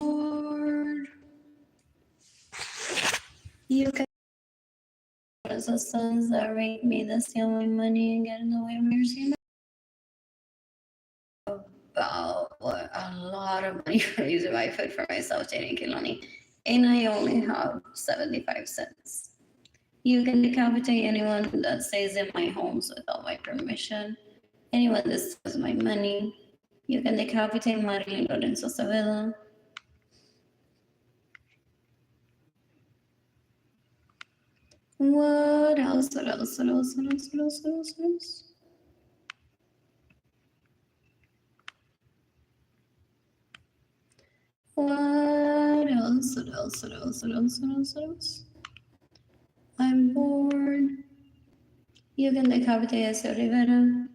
Lord, you can. As the sons that rape me, that steal my money and get in the way of mercy. About what a lot of money raising my food for myself, Jada and Kehlani, and I only have 75 cents. You can decapitate anyone that stays in my homes without my permission. Anyone that steals my money. You can decapitate Arlene Lorenzo. What else? What else? What else? What else? What else? What else? What else? What else? What else? What else? What else? What else? What else? I'm bored. You can decapitate Ese Rivera.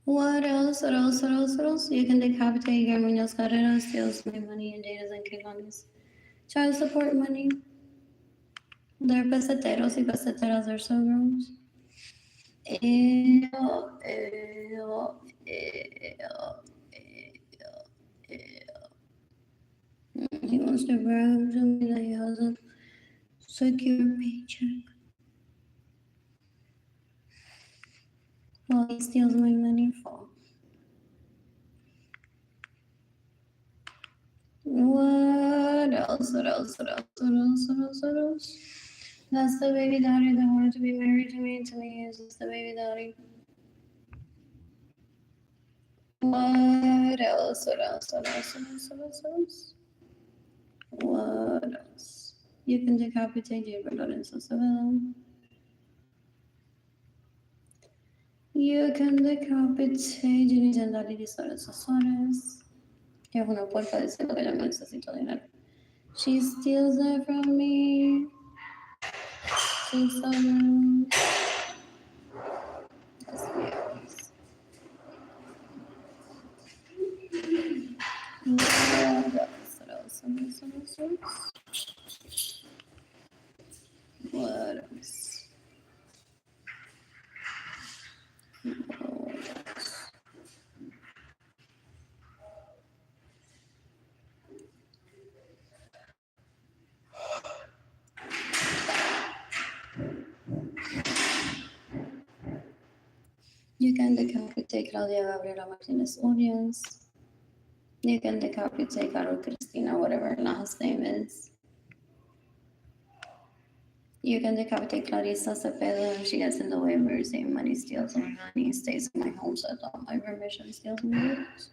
What else? What else? What else? What else? You can decapitate Guillermo Carrera, steals my money and Jada's and Kehlani's child support money. They're peseteros y peseteras are so gross. Ew, ew, ew. He wants to brag to me that he has a secure paycheck. Well, he steals my money for. What else? What else? What else? What else? What else? What else? That's the baby daddy that wanted to be married to me. To me, is just the baby daddy. What else? What else? What else? What else? What else? What else? What else? You can decapitate Diego Lorenzo Sevilla. You can decapitate Ginny Gendali de Lorenzo Suarez. Que es una puerca diciendo que yo no necesito dinero. She steals it from me. She's so rude. That's weird. What else? What else? What else? What else? What else? What else? You can decapitate Claudia Gabriela Martinez Urias. You can decapitate Carol Cristina, whatever her last name is. You can decapitate Clarissa Cepeda if she gets in the way of receiving money, steals my money, stays in my home, so without my permission, steals my goods.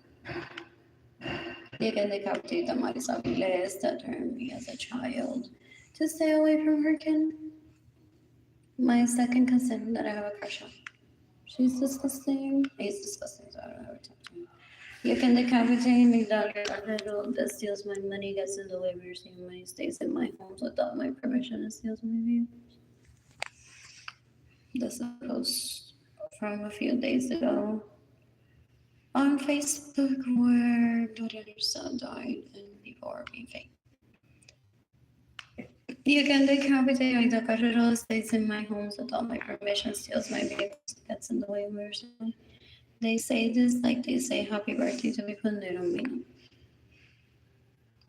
You can decapitate Damaris Aviles that turned me as a child to stay away from her kin. My second cousin that I have a crush on. She's disgusting. He's disgusting, so I don't have a time to him. You can decapitate Migdalia Guerrero that steals my money, gets in the way of receiving money, stays in my home without my permission, and steals my vehicles. This is a post from a few days ago on Facebook where Gloria Lisa died and people are being fake. You can decapitate Aida Carrero, stays in my home without my permission, steals my vehicles, gets in the way of receiving. They say this like they say happy birthday to people and they don't mean it.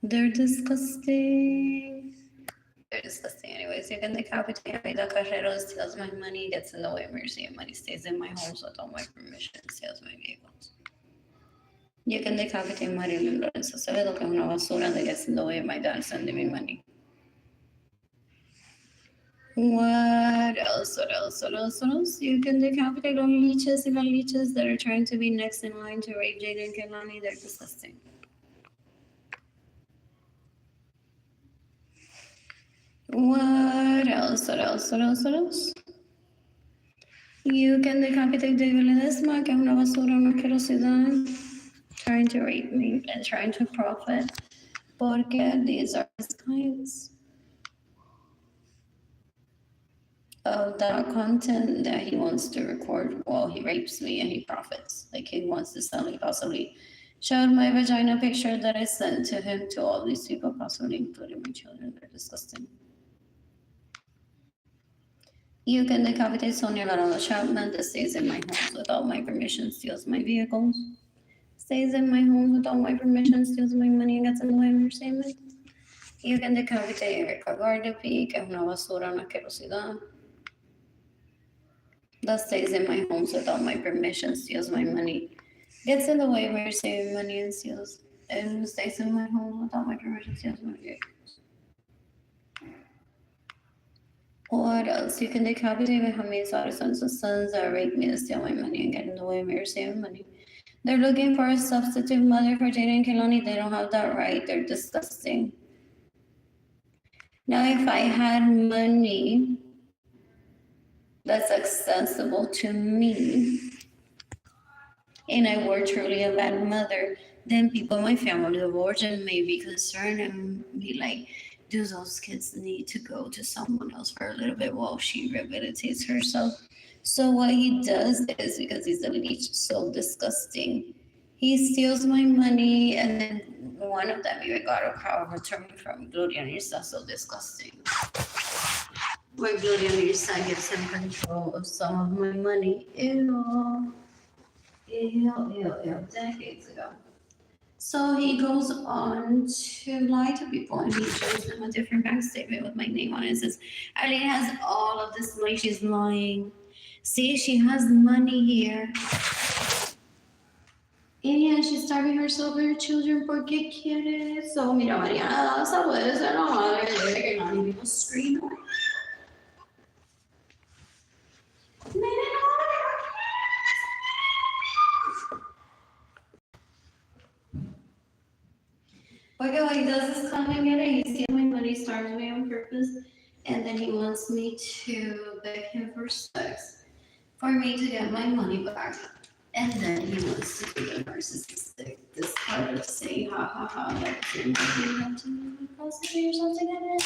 They're disgusting. They're disgusting anyways. You can decapitate Aida Carrero, steals my money, gets in the way of mercy, and money stays in my home without my permission, steals my vehicles. You can decapitate Arlene Lorenzo, que es una basura that gets in the way of my dad sending me money. What else? You can decapitate all leeches and leeches that are trying to be next in line to rape Jaden Kelani. They're disgusting. What else? You can decapitate David Ledesma, que es una basura, una asquerosidad, trying to rape me and trying to profit. Porque these are his clients. Of that content that he wants to record while he rapes me and he profits. Like he wants to sell me, possibly showed my vagina picture that I sent to him to all these people, possibly including my children. They're disgusting. You can decapitate Sonia Larola Chapman that stays in my home without my permission, steals my vehicles, stays in my home without my permission, steals my money and gets in the way of your statement. You can decapitate Erica Gardapi, que es una basura, una asquerosidad. That stays in my home without my permission, steals my money, gets in the way of receiving money and steals, and stays in my home without my permission, steals my vehicles. What else? You can decapitate Mohammed's sons that rape me and steal my money and get in the way of me receiving money. They're looking for a substitute mother for Jaden Kelani. They don't have that right. They're disgusting. Now, if I had money that's accessible to me, and I were truly a bad mother, then people in my family of origin may be concerned and be like, do those kids need to go to someone else for a little bit while she rehabilitates herself? So what he does is, because he's a leech, so disgusting, he steals my money, and then one of them even got a power of attorney from Gloria Nisa, so disgusting. Where Gloria Nisa gives him control of some of my money. Ew, decades ago. So he goes on to lie to people, and he shows them a different bank statement with my name on it. It says, Arlene has all of this money, she's lying. See, she has money here. And yeah, she's starving herself and her children porque quiere. So, mira, Mariana, esa puede ser la madre de que nadie people scream. Porque what he does is come and get it. He steals my money, starves me on purpose, and then he wants me to beg him for sex for me to get my money back. And then he wants to be the narcissistic, this part of saying, ha ha ha, like you have to prostitute yourself to get it.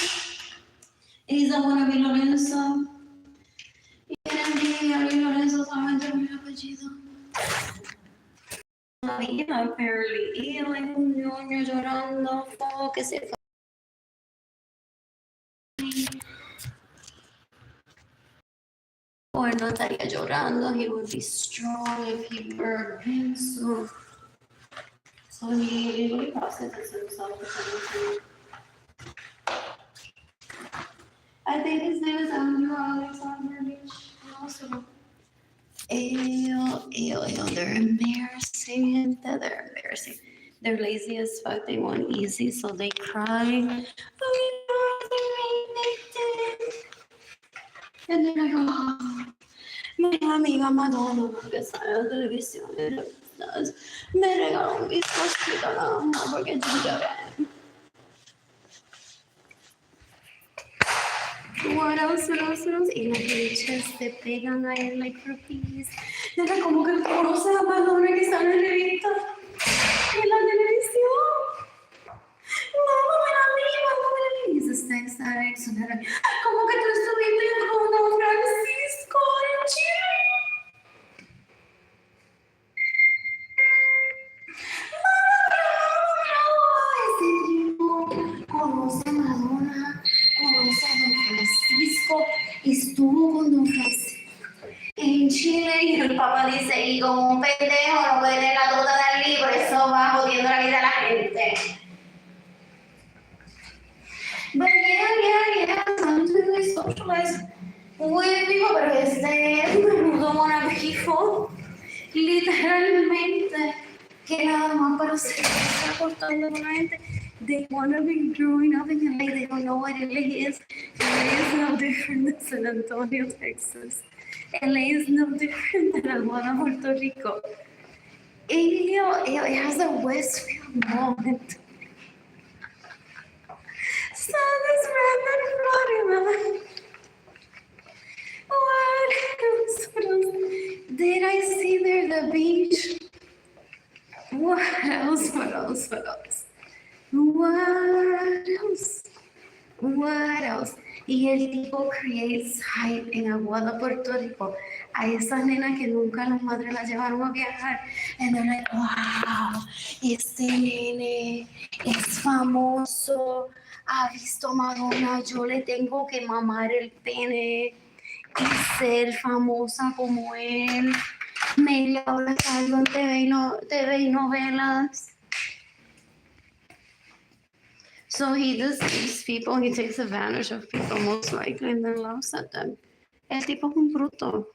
He's a wannabe Lorenzo. Y Arlene Lorenzo solamente un apellido. Todavía barely ill, like un ñoño llorando, que se fue. Or no estaría llorando, he would be strong if he were handsome. So he processes himself. I think his name is Andrew Alexander Beach. Also, They're embarrassing, gente. They're embarrassing. They're lazy as fuck. They want easy, so they cry. And then I go, oh, mi amiga Madonna, que sale en la televisión y revistas, me regaló un bizcochito nada más porque yo lloré. What else? Y las leches se pegan a él like herpes. Era como que conoce a Madonna que sale en revista en la televisión. Mamá, ven a mí. He's a sex addict. So era como que tú estuviste con Don Francisco en Chile. Conoce a Madonna, conoce a Don Francisco, estuvo con Don Francisco en Chile y el papá dice, y como un pendejo no puede leer la nota del libro, eso va jodiendo la vida a la gente. But yeah, I'm really socialized with people, pero menudo mona people, literalmente, que nada más para ser acostando con la gente. They want to be growing up in LA. They don't know what LA is. LA is no different than San Antonio, Texas. LA is no different than Aguada, Puerto Rico. It has a Westfield moment. So this random Florida. What else? Did I see there the beach? What else? Y el tipo creates hype en Aguada, Puerto Rico. A esas nenas que nunca las madres las llevaron a viajar. And they're like, wow, este nene es famoso. Ha visto Madonna, yo le tengo que mamar el pene y ser famosa como él. Media hora salgo en TV y novelas. So he deceives people, he takes advantage of people most likely and then laughs at them. El tipo es un bruto.